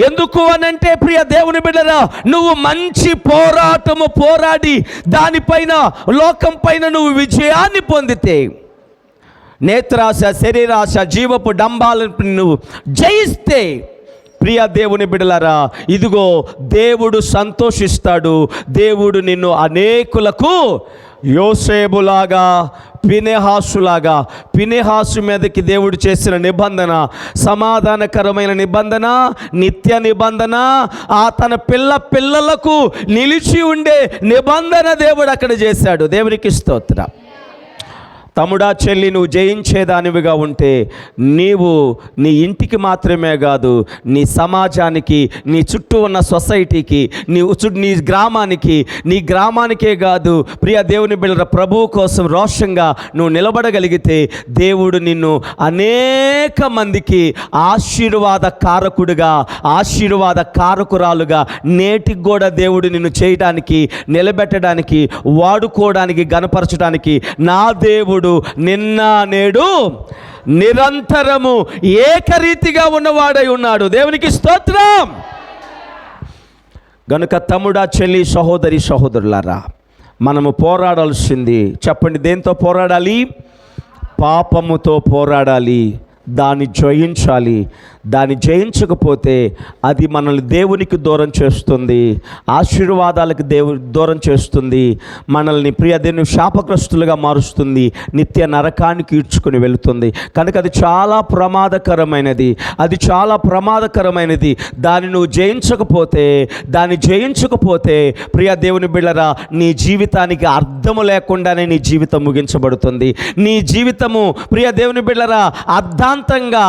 ఎందుకు అనంటే ప్రియ దేవుని బిడ్డరా, నువ్వు మంచి పోరాటము పోరాడి దానిపైన లోకం పైన నువ్వు విజయాన్ని పొందితే, నేత్రాశ, శరీరాశ, జీవపు డంబాలను నువ్వు జయిస్తే, ప్రియ దేవుని బిడ్డలారా, ఇదిగో దేవుడు సంతోషిస్తాడు. దేవుడు నిన్ను అనేకులకు యోసేపులాగా, ఫినెహాసులాగా, ఫినెహాసు మీదకి దేవుడు చేసిన నిబంధన సమాధానకరమైన నిబంధన, నిత్య నిబంధన, ఆ తన పిల్లలకు నిలిచి ఉండే నిబంధన దేవుడు అక్కడ చేశాడు. దేవునికి స్తోత్రం. తమ్ముడా, చెల్లి, నువ్వు జయించేదానివిగా ఉంటే నీవు నీ ఇంటికి మాత్రమే కాదు, నీ సమాజానికి, నీ చుట్టూ ఉన్న సొసైటీకి, నీ గ్రామానికే కాదు ప్రియ దేవుని బిడ్డల ప్రభువు కోసం రోషంగా నువ్వు నిలబడగలిగితే దేవుడు నిన్ను అనేక మందికి ఆశీర్వాద కారకుడుగా, ఆశీర్వాద కారకురాలుగా నేటికి కూడా దేవుడు నిన్ను చేయడానికి, నిలబెట్టడానికి, వాడుకోవడానికి, గణపరచడానికి నా దేవుడు నిన్న నేడు నిరంతరము ఏకరీతిగా ఉన్నవాడై ఉన్నాడు. దేవునికి స్తోత్రం. గనుక తమ్ముడా, చెల్లి, సహోదరి సహోదరులారా, మనము పోరాడాల్సింది చెప్పండి. దేంతో పోరాడాలి? పాపముతో పోరాడాలి. దాన్ని జయించాలి. దాన్ని జయించకపోతే అది మనల్ని దేవునికి దూరం చేస్తుంది, ఆశీర్వాదాలకు దూరం చేస్తుంది, మనల్ని ప్రియ దేవుని శాపగ్రస్తులుగా మారుస్తుంది, నిత్య నరకానికి ఈడ్చుకుని వెళుతుంది. కనుక అది చాలా ప్రమాదకరమైనది, దాన్ని నువ్వు జయించకపోతే ప్రియ దేవుని బిడ్డలారా, నీ జీవితానికి అర్థము లేకుండానే నీ జీవితం ముగించబడుతుంది. నీ జీవితము ప్రియ దేవుని బిడ్డలారా అర్థాంతంగా,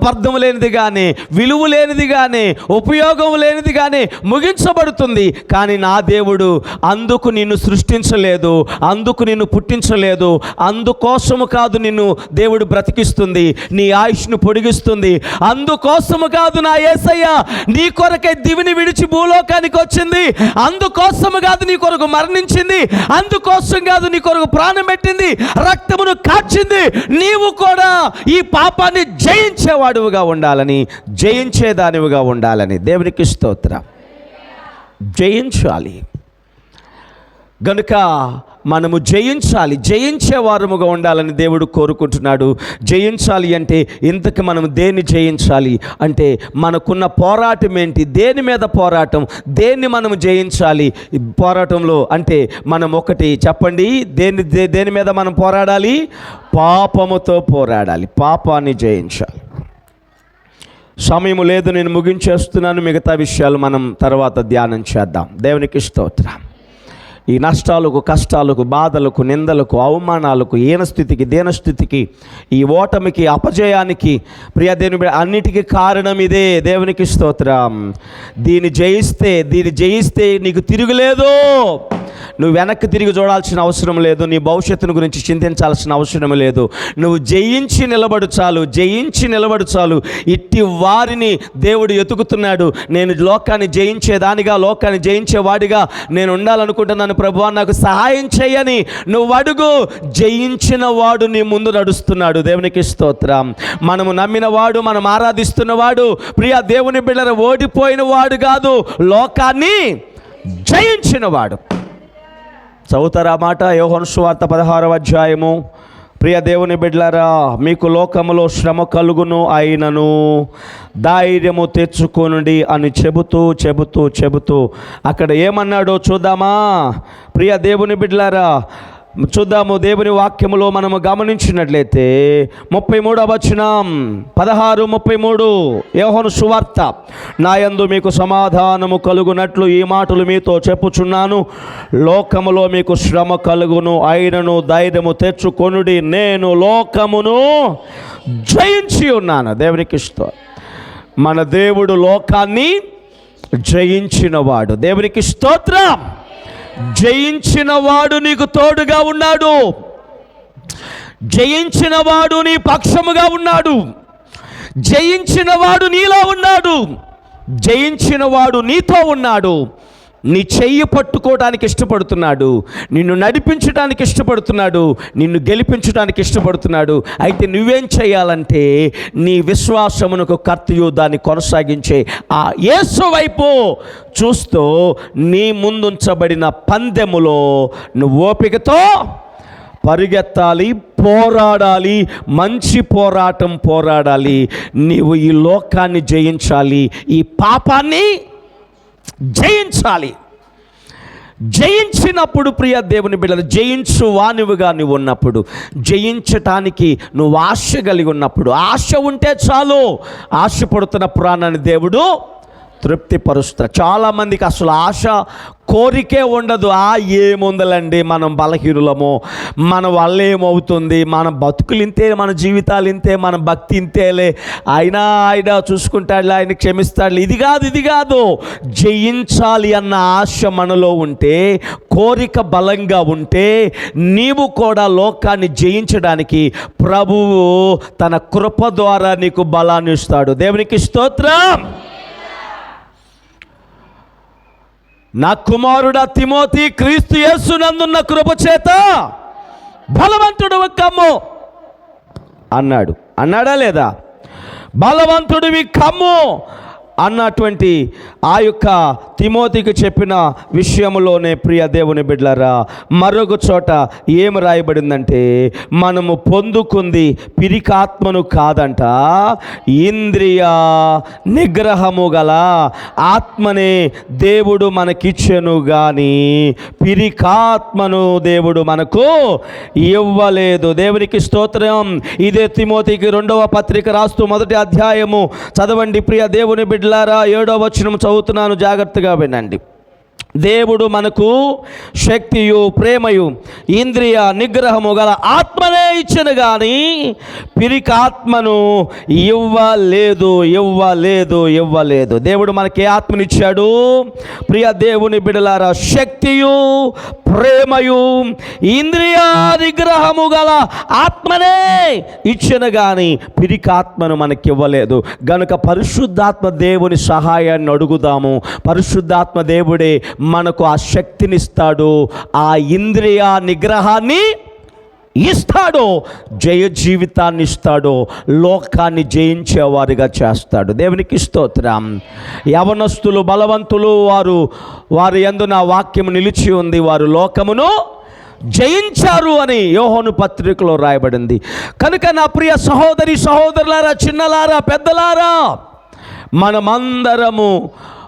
పర్థం లేనిది కానీ, విలువ లేనిది కానీ, ఉపయోగం లేనిది కానీ ముగించబడుతుంది. కానీ నా దేవుడు అందుకు నిన్ను సృష్టించలేదు, అందుకు నిన్ను పుట్టించలేదు, అందుకోసము కాదు నిన్ను దేవుడు బ్రతికిస్తుంది, నీ ఆయుష్ను పొడిగిస్తుంది. అందుకోసము కాదు నా యేసయ్య నీ కొరకై దివిని విడిచి భూలోకానికి వచ్చింది, అందుకోసము కాదు నీ కొరకు మరణించింది, అందుకోసం కాదు నీ కొరకు ప్రాణం పెట్టింది, రక్తమును కార్చింది. నీవు కూడా ఈ పాపాన్ని జయించేవాడుగా ఉండాలి. ఉండాలని, జయించేదానివిగా ఉండాలని. దేవునికి స్తోత్రం. జయించాలి గనుక మనము జయించాలి, జయించేవారముగా ఉండాలని దేవుడు కోరుకుంటున్నాడు. జయించాలి అంటే ఇంతకు మనం దేన్ని జయించాలి అంటే మనకున్న పోరాటం ఏంటి, దేని మీద పోరాటం, దేన్ని మనం జయించాలి పోరాటంలో అంటే మనం ఒకటి చెప్పండి, దేని మీద మనం పోరాడాలి? పాపముతో పోరాడాలి, పాపాన్ని జయించాలి. సమయం లేదు, నేను ముగించేస్తున్నాను. మిగతా విషయాలు మనం తర్వాత ధ్యానం చేద్దాం. దేవునికి స్తోత్రం. ఈ నష్టాలకు, కష్టాలకు, బాధలకు, నిందలకు, అవమానాలకు, హీనస్థితికి, దీనస్థితికి, ఈ ఓటమికి, అపజయానికి, ప్రియ దేవుని అన్నిటికీ కారణం ఇదే. దేవునికి స్తోత్రం. దీన్ని జయిస్తే నీకు తిరుగులేదు. నువ్వు వెనక్కి తిరిగి చూడాల్సిన అవసరం లేదు. నీ భవిష్యత్తును గురించి చింతించాల్సిన అవసరం లేదు. నువ్వు జయించి నిలబడు చాలు, జయించి నిలబడు చాలు. ఇట్టి వారిని దేవుడు ఎతుకుతున్నాడు. నేను లోకాన్ని జయించేదానిగా, లోకాన్ని జయించేవాడిగా నేను ఉండాలనుకుంటున్నాను ప్రభువా, నాకు సహాయం చేయని నువ్వు అడుగు. జయించిన వాడు నీ ముందు నడుస్తున్నాడు. దేవునికి స్తోత్రం. మనము నమ్మిన వాడు, మనం ఆరాధిస్తున్నవాడు ప్రియ దేవుని బిడ్డల ఓడిపోయిన వాడు కాదు, లోకాన్ని జయించిన వాడు. చదువుతారా మాట? యోహాను సువార్త 16వ అధ్యాయము. ప్రియ దేవుని బిడ్డలారా, మీకు లోకములో శ్రమ కలుగును, అయినను ధైర్యము తెచ్చుకొనుడి అని చెబుతూ అక్కడ ఏమన్నాడో చూద్దామా? ప్రియ దేవుని బిడ్డలారా, చూద్దాము. దేవుని వాక్యములో మనము గమనించినట్లయితే 33వ వచనం, 16:33 యోహాను సువార్త. నా యందు మీకు సమాధానము కలుగునట్లు ఈ మాటలు మీతో చెప్పుచున్నాను. లోకములో మీకు శ్రమ కలుగును, అయినను ధైర్యము తెచ్చుకొనుడి, నేను లోకమును జయించి ఉన్నాను. దేవునికి స్తోత్రం. మన దేవుడు లోకాన్ని జయించినవాడు. దేవునికి స్తోత్రం. జయించిన వాడు నీకు తోడుగా ఉన్నాడు. జయించిన వాడు నీ పక్షముగా ఉన్నాడు. జయించిన వాడు నీలో ఉన్నాడు. జయించిన వాడు నీతో ఉన్నాడు. నీ చెయ్యి పట్టుకోవడానికి ఇష్టపడుతున్నాడు. నిన్ను నడిపించడానికి ఇష్టపడుతున్నాడు. నిన్ను గెలిపించడానికి ఇష్టపడుతున్నాడు. అయితే నువ్వేం చేయాలంటే నీ విశ్వాసమునకు కర్తయు దాన్ని కొనసాగించే ఆ యేసు వైపు చూస్తూ నీ ముందుంచబడిన పందెములో నువ్వు ఓపికతో పరిగెత్తాలి, పోరాడాలి, మంచి పోరాటం పోరాడాలి. నీవు ఈ లోకాన్ని జయించాలి, ఈ పాపాన్ని జయించాలి. జయించినప్పుడు ప్రియ దేవుని బిడ్డలు, జయించు వానివిగా నువ్వు ఉన్నప్పుడు, జయించటానికి నువ్వు ఆశ కలిగి ఉన్నప్పుడు, ఆశ ఉంటే చాలు. ఆశపడుతున్న ప్రాణాన్ని దేవుడు తృప్తిపరుస్తారు. చాలామందికి అసలు ఆశ, కోరికే ఉండదు. ఏముందలండి, మనం బలహీనులము, మన వల్ల ఏమవుతుంది, మన బతుకులు ఇంతే, మన జీవితాలు ఇంతే, మన భక్తి ఇంతేలే, ఆయన చూసుకుంటాడులే, ఆయన క్షమిస్తాడులే. ఇది కాదు. జయించాలి అన్న ఆశ మనలో ఉంటే, కోరిక బలంగా ఉంటే, నీవు కూడా లోకాన్ని జయించడానికి ప్రభువు తన కృప ద్వారా నీకు బలాన్ని ఇస్తాడు. దేవునికి స్తోత్రం. నా కుమారుడా తిమోతి, క్రీస్తు యేసునందున్న కృప చేత బలవంతుడు కమ్ము అన్నాడా లేదా? బలవంతుడివి కమ్ము అన్నటువంటి ఆ యొక్క తిమోతికి చెప్పిన విషయంలోనే ప్రియ దేవుని బిడ్డలారా, మరొక చోట ఏం రాయబడిందంటే, మనము పొందుకుంది పిరికాత్మను కాదంట, ఇంద్రియ నిగ్రహము గల ఆత్మనే దేవుడు మనకిచ్చెను గాని పిరికాత్మను దేవుడు మనకు ఇవ్వలేదు. దేవునికి స్తోత్రం. ఇదే తిమోతికి 2వ పత్రిక రాస్తూ 1వ అధ్యాయము చదవండి ప్రియ దేవుని బిడ్డలారా. 7వ వచనం చదువుతున్నాను, జాగ్రత్తగా వినండి. దేవుడు మనకు శక్తియు, ప్రేమయు, ఇంద్రియ నిగ్రహము గల ఆత్మనే ఇచ్చను గాని పిరికాత్మను ఇవ్వలేదు. దేవుడు మనకి ఏ ఆత్మనిచ్చాడు? ప్రియ దేవుని బిడలారా, శక్తియు, ప్రేమయు, ఇంద్రియ నిగ్రహము గల ఆత్మనే ఇచ్చను గాని పిరికాత్మను మనకి ఇవ్వలేదు. గనుక పరిశుద్ధాత్మ దేవుని సహాయాన్ని అడుగుదాము. పరిశుద్ధాత్మ దేవుడే మనకు ఆ శక్తినిస్తాడు, ఆ ఇంద్రియ నిగ్రహాన్ని ఇస్తాడో, జయ జీవితాన్ని ఇస్తాడో, లోకాన్ని జయించేవారిగా చేస్తాడు. దేవునికి స్తోత్రం. యవనస్తులు బలవంతులు, వారు యందు నా వాక్యము నిలిచి ఉంది, వారు లోకమును జయించారు అని యోహాను పత్రికలో రాయబడింది. కనుక నా ప్రియ సహోదరి సహోదరులారా, చిన్నలారా, పెద్దలారా,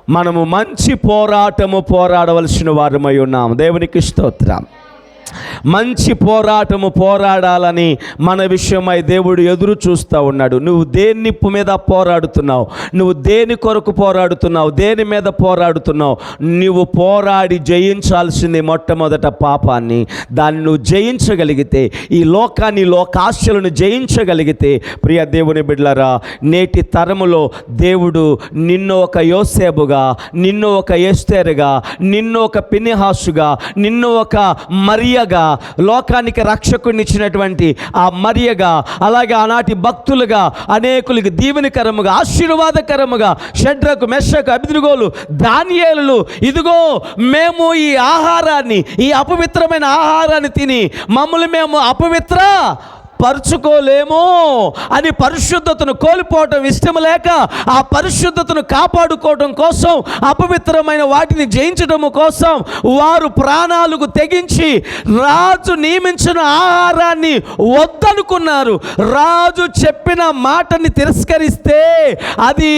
మనము మంచి పోరాటము పోరాడవలసిన వారమై ఉన్నాము. దేవునికి స్తోత్రం. మంచి పోరాటము పోరాడాలని మన విషయమై దేవుడు ఎదురు చూస్తూ ఉన్నాడు. నువ్వు దేని మీద పోరాడుతున్నావు? నువ్వు దేని కొరకు పోరాడుతున్నావు? దేని మీద పోరాడుతున్నావు? నువ్వు పోరాడి జయించాల్సింది మొట్టమొదట పాపాన్ని. దాన్ని నువ్వు జయించగలిగితే, ఈ లోకాన్ని, లోకాశలను జయించగలిగితే, ప్రియ దేవుని బిడ్డలారా, నేటి తరములో దేవుడు నిన్ను ఒక యోసేపుగా, నిన్ను ఒక ఎస్తేరుగా, నిన్ను ఒక పినిహాసుగా, నిన్ను ఒక మరియగా, లోకానికి రక్షకునిచ్చినటువంటి ఆ మరియగా, అలాగే ఆనాటి భక్తులుగా అనేకులకి దీవెనకరముగా, ఆశీర్వాదకరముగా షడ్రకు, మెషకు, అబేద్నెగోలు, దానియేలులు, ఇదిగో మేము ఈ ఆహారాన్ని, ఈ అపవిత్రమైన ఆహారాన్ని తిని మమ్మల్ని మేము అపవిత్ర పరుచుకోలేము అని పరిశుద్ధతను కోల్పోవటం ఇష్టం లేక, ఆ పరిశుద్ధతను కాపాడుకోవడం కోసం, అపవిత్రమైన వాటిని జయించడం కోసం వారు ప్రాణాలకు తెగించి రాజు నియమించిన ఆహారాన్ని వద్దనుకున్నారు. రాజు చెప్పిన మాటని తిరస్కరిస్తే అది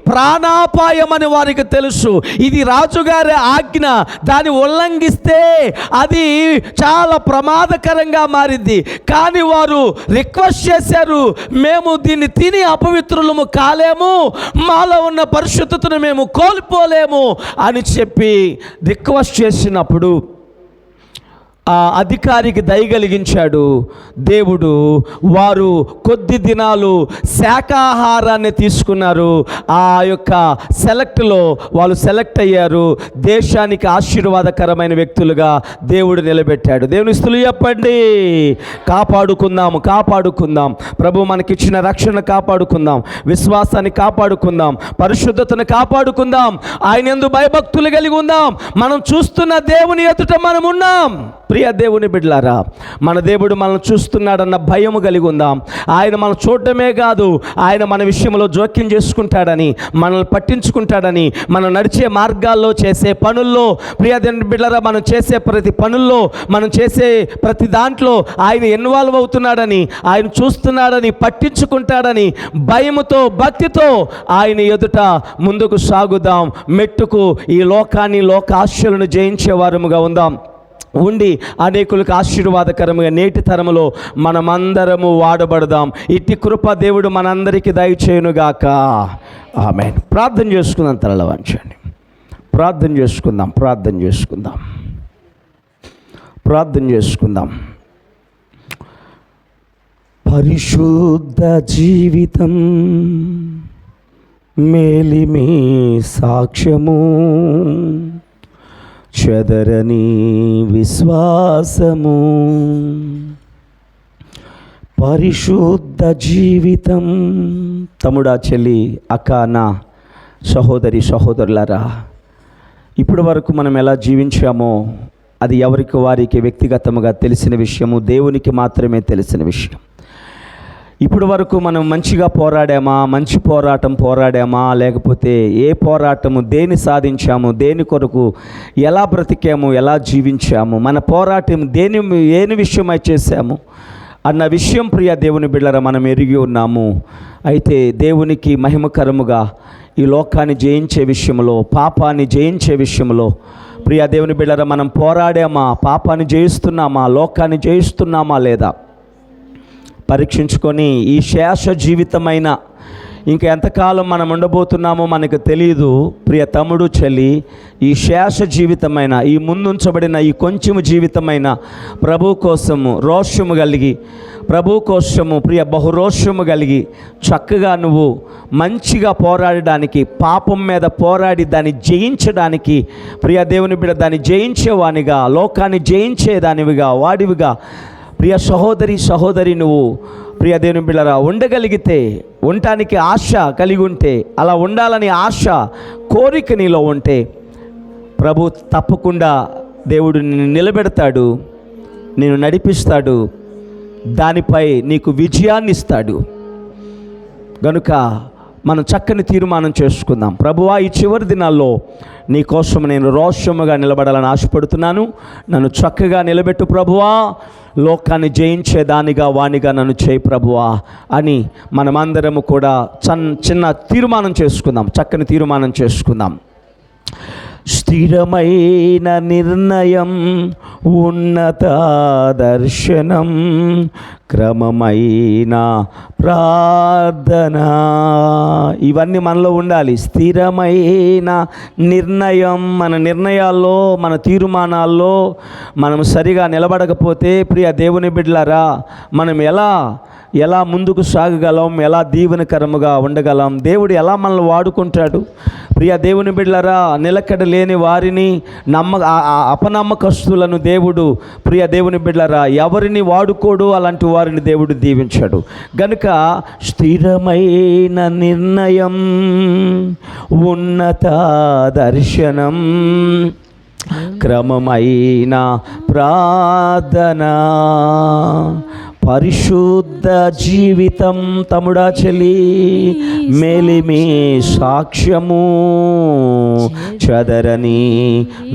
ప్రాణాపాయం అని వారికి తెలుసు. ఇది రాజుగారి ఆజ్ఞ, దాన్ని ఉల్లంఘిస్తే అది చాలా ప్రమాదకరంగా మారింది. కానీ వారు రిక్వెస్ట్ చేశారు, మేము దీన్ని తిని అపవిత్రులము కాలేము, మాలో ఉన్న పరిశుద్ధతను మేము కోల్పోలేము అని చెప్పి రిక్వెస్ట్ చేసినప్పుడు ఆ అధికారికి దయగలిగించాడు దేవుడు. వారు కొద్ది దినాలు శాకాహారాన్ని తీసుకున్నారు. ఆ యొక్క సెలెక్ట్లో వాళ్ళు సెలెక్ట్ అయ్యారు. దేశానికి ఆశీర్వాదకరమైన వ్యక్తులుగా దేవుడు నిలబెట్టాడు. దేవుని స్తుతులు చెప్పండి. కాపాడుకుందాం. ప్రభు మనకిచ్చిన రక్షణ కాపాడుకుందాం, విశ్వాసాన్ని కాపాడుకుందాం, పరిశుద్ధతను కాపాడుకుందాం, ఆయన యందు భయభక్తులు కలిగి ఉందాం. మనం చూస్తున్న దేవుని ఎదుట మనం ఉన్నాం. ప్రియ దేవుని బిడ్డలారా, మన దేవుడు మనల్ని చూస్తున్నాడన్న భయము కలిగి ఉందాం. ఆయన మనం చూడటమే కాదు, ఆయన మన విషయంలో జోక్యం చేసుకుంటాడని, మనల్ని పట్టించుకుంటాడని, మనం నడిచే మార్గాల్లో, చేసే పనుల్లో, ప్రియ దేవుని బిడ్డలారా, మనం చేసే ప్రతి పనుల్లో, మనం చేసే ప్రతి దాంట్లో ఆయన ఇన్వాల్వ్ అవుతున్నాడని, ఆయన చూస్తున్నాడని, పట్టించుకుంటాడని భయముతో, భక్తితో ఆయన ఎదుట ముందుకు సాగుదాం. మెట్టుకు ఈ లోకాన్ని, లోక ఆశలను జయించేవారముగా ఉండి అనేకులకు ఆశీర్వాదకరముగా నేటి తరములో మనమందరము వాడబడదాం. ఇట్టి కృప దేవుడు మనందరికీ దయచేయునుగాక. ఆమేన్. ప్రార్థన చేసుకుందాం. తలల వంచండి. ప్రార్థన చేసుకుందాం. పరిశుద్ధ జీవితం, మేలిమి సాక్ష్యము, చెదరని విశ్వాసము, పరిశుద్ధ జీవితం. తమ్ముడా, చెల్లి, అక్క, నా సహోదరి సహోదరులారా, ఇప్పటి వరకు మనం ఎలా జీవించామో అది ఎవరికి వారికి వ్యక్తిగతముగా తెలిసిన విషయము, దేవునికి మాత్రమే తెలిసిన విషయం. ఇప్పుడు వరకు మనం మంచిగా పోరాడామా, మంచి పోరాటం పోరాడామా, లేకపోతే ఏ పోరాటము, దేని సాధించాము, దేని కొరకు ఎలా బ్రతికాము, ఎలా జీవించాము, మన పోరాటం ఏని విషయమై చేశాము అన్న విషయం ప్రియ దేవుని బిడ్డలారా మనం ఎరిగి ఉన్నాము. అయితే దేవునికి మహిమకరముగా ఈ లోకాన్ని జయించే విషయంలో, పాపాన్ని జయించే విషయంలో ప్రియ దేవుని బిడ్డలారా మనం పోరాడామా, పాపాన్ని జయిస్తున్నామా, లోకాన్ని జయిస్తున్నామా లేదా పరీక్షించుకొని, ఈ శేష జీవితమైన ఇంకా ఎంతకాలం మనం ఉండబోతున్నామో మనకు తెలియదు. ప్రియ తమ్ముడు, చెల్లి, ఈ శేష జీవితమైన, ఈ ముందుంచబడిన ఈ కొంచెము జీవితమైన ప్రభు కోసము రోషము కలిగి, ప్రభు కోసము ప్రియ బహురోషము కలిగి చక్కగా నువ్వు మంచిగా పోరాడడానికి, పాపం మీద పోరాడి దాన్ని జయించడానికి, ప్రియ దేవుని బిడ్డ దాన్ని జయించేవానిగా, లోకాన్ని జయించేదానివిగా, వాడివిగా ప్రియ సహోదరి నువ్వు ప్రియ దేవుని బిడ్డలారా ఉండగలిగితే, ఉండటానికి ఆశ కలిగి ఉంటే, అలా ఉండాలని ఆశ, కోరిక నీలో ఉంటే ప్రభు తప్పకుండా దేవుడు నిన్ను నిలబెడతాడు, నిన్ను నడిపిస్తాడు. దానిపై నీకు విజయాన్ని ఇస్తాడు. గనుక మనం చక్కని తీర్మానం చేసుకుందాం. ప్రభువా, ఈ చివరి దినాల్లో నీ కోసం నేను రోషముగా నిలబడాలని ఆశపడుతున్నాను. నన్ను చక్కగా నిలబెట్టు ప్రభువా, లోకాన్ని జయించేదానిగా వానిగా నన్ను చేయి ప్రభువా అని మనమందరము కూడా చిన్న తీర్మానం చేసుకుందాం, చక్కని తీర్మానం చేసుకుందాం. స్థిరమైన నిర్ణయం, ఉన్నత దర్శనం, క్రమమైన ప్రార్థన, ఇవన్నీ మనలో ఉండాలి. స్థిరమైన నిర్ణయం, మన నిర్ణయాల్లో, మన తీర్మానాల్లో మనం సరిగా నిలబడకపోతే ప్రియ దేవుని బిడ్డలారా, మనం ఎలా ముందుకు సాగగలం, ఎలా దీవెనకరముగా ఉండగలం, దేవుడు ఎలా మనల్ని వాడుకుంటాడు? ప్రియ దేవుని బిడ్డలారా, నిలకడ లేని వారిని, అపనమ్మకస్తులను దేవుడు, ప్రియ దేవుని బిడ్డలారా, ఎవరిని వాడుకోడు, అలాంటి వారిని దేవుడు దీవించాడు. గనుక స్థిరమైన నిర్ణయం, ఉన్నత దర్శనం, క్రమమైన ప్రార్థన, పరిశుద్ధ జీవితం, తమ్ముడా చెల్లి, మేలిమి సాక్ష్యము, చదరని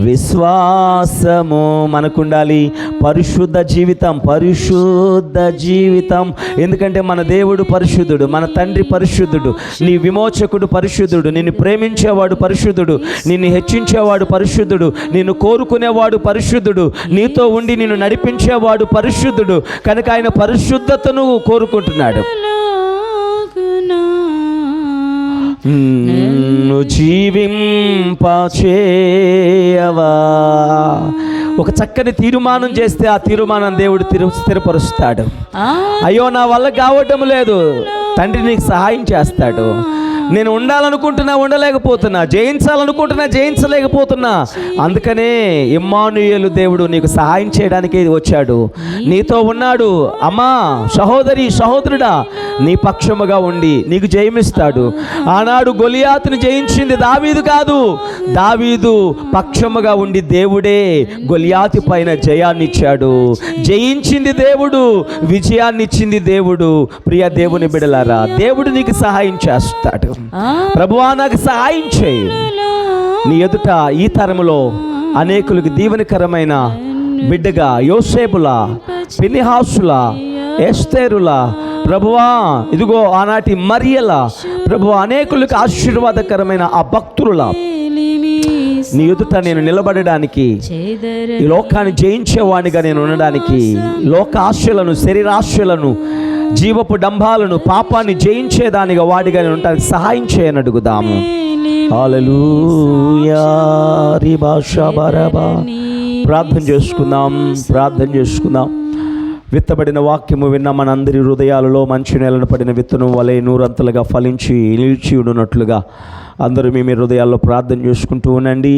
విశ్వాసము మనకుండాలి. పరిశుద్ధ జీవితం, పరిశుద్ధ జీవితం. ఎందుకంటే మన దేవుడు పరిశుద్ధుడు, మన తండ్రి పరిశుద్ధుడు, నీ విమోచకుడు పరిశుద్ధుడు, నిన్ను ప్రేమించేవాడు పరిశుద్ధుడు, నిన్ను హెచ్చించేవాడు పరిశుద్ధుడు, నిన్ను కోరుకునేవాడు పరిశుద్ధుడు, నీతో ఉండి నిన్ను నడిపించేవాడు పరిశుద్ధుడు. కనుక ఆయన పరిశుద్ధతను కోరుకుంటున్నాడు. జీవింపచేయవా, ఒక చక్కని తీర్మానం చేస్తే ఆ తీర్మానం దేవుడు స్థిరపరుస్తాడు. అయ్యో నా వల్ల కావటం లేదు, తండ్రి నీకు సహాయం చేస్తాడు. నేను ఉండాలనుకుంటున్నా, ఉండలేకపోతున్నా, జయించాలనుకుంటున్నా, జయించలేకపోతున్నా. అందుకనే ఇమ్మానుయేలు దేవుడు నీకు సహాయం చేయడానికి వచ్చాడు, నీతో ఉన్నాడు. అమ్మా, సహోదరి, సహోదరుడా, నీ పక్షముగా ఉండి నీకు జయమిస్తాడు. ఆనాడు గొలియాతును జయించింది దావీదు కాదు, దావీదు పక్షముగా ఉండి దేవుడే గొలియాతు పైన జయాన్నిచ్చాడు. జయించింది దేవుడు, విజయాన్నిచ్చింది దేవుడు. ప్రియ దేవుని బిడలారా, దేవుడు నీకు సహాయం చేస్తాడు. ప్రభువా, నాకు సహాయం చేయి. నీ ఎదుట ఈ తరములో అనేకులకు దీవెనకరమైన బిడ్డగా యోసేపులా, ఫినెహాసులా, ఎస్తేరులా, ప్రభువా, ఇదిగో ఆనాటి మరియలా, ప్రభువా, అనేకులకు ఆశీర్వాదకరమైన ఆ భక్తులులా నీ ఎదుట నేను నిలబడడానికి, ఈ లోకాన్ని జయించేవాడిగా నేను ఉండడానికి, లోక ఆశలను, శరీరాశలను, జీవపు డంబాలను, పాపాన్ని జయించేదానిగా వాడిగా నేను ఉండడానికి సహాయం చేయని అడుగుదాము. హల్లెలూయా. ప్రార్థన చేసుకుందాం. విత్తబడిన వాక్యము విన్న మనందరి హృదయాలలో మంచి నేలను పడిన విత్తనం వలె నూరంతలుగా ఫలించి నిలిచి ఉండునట్లుగా అందరూ మీ హృదయాల్లో ప్రార్థన చేసుకుంటూ ఉండండి.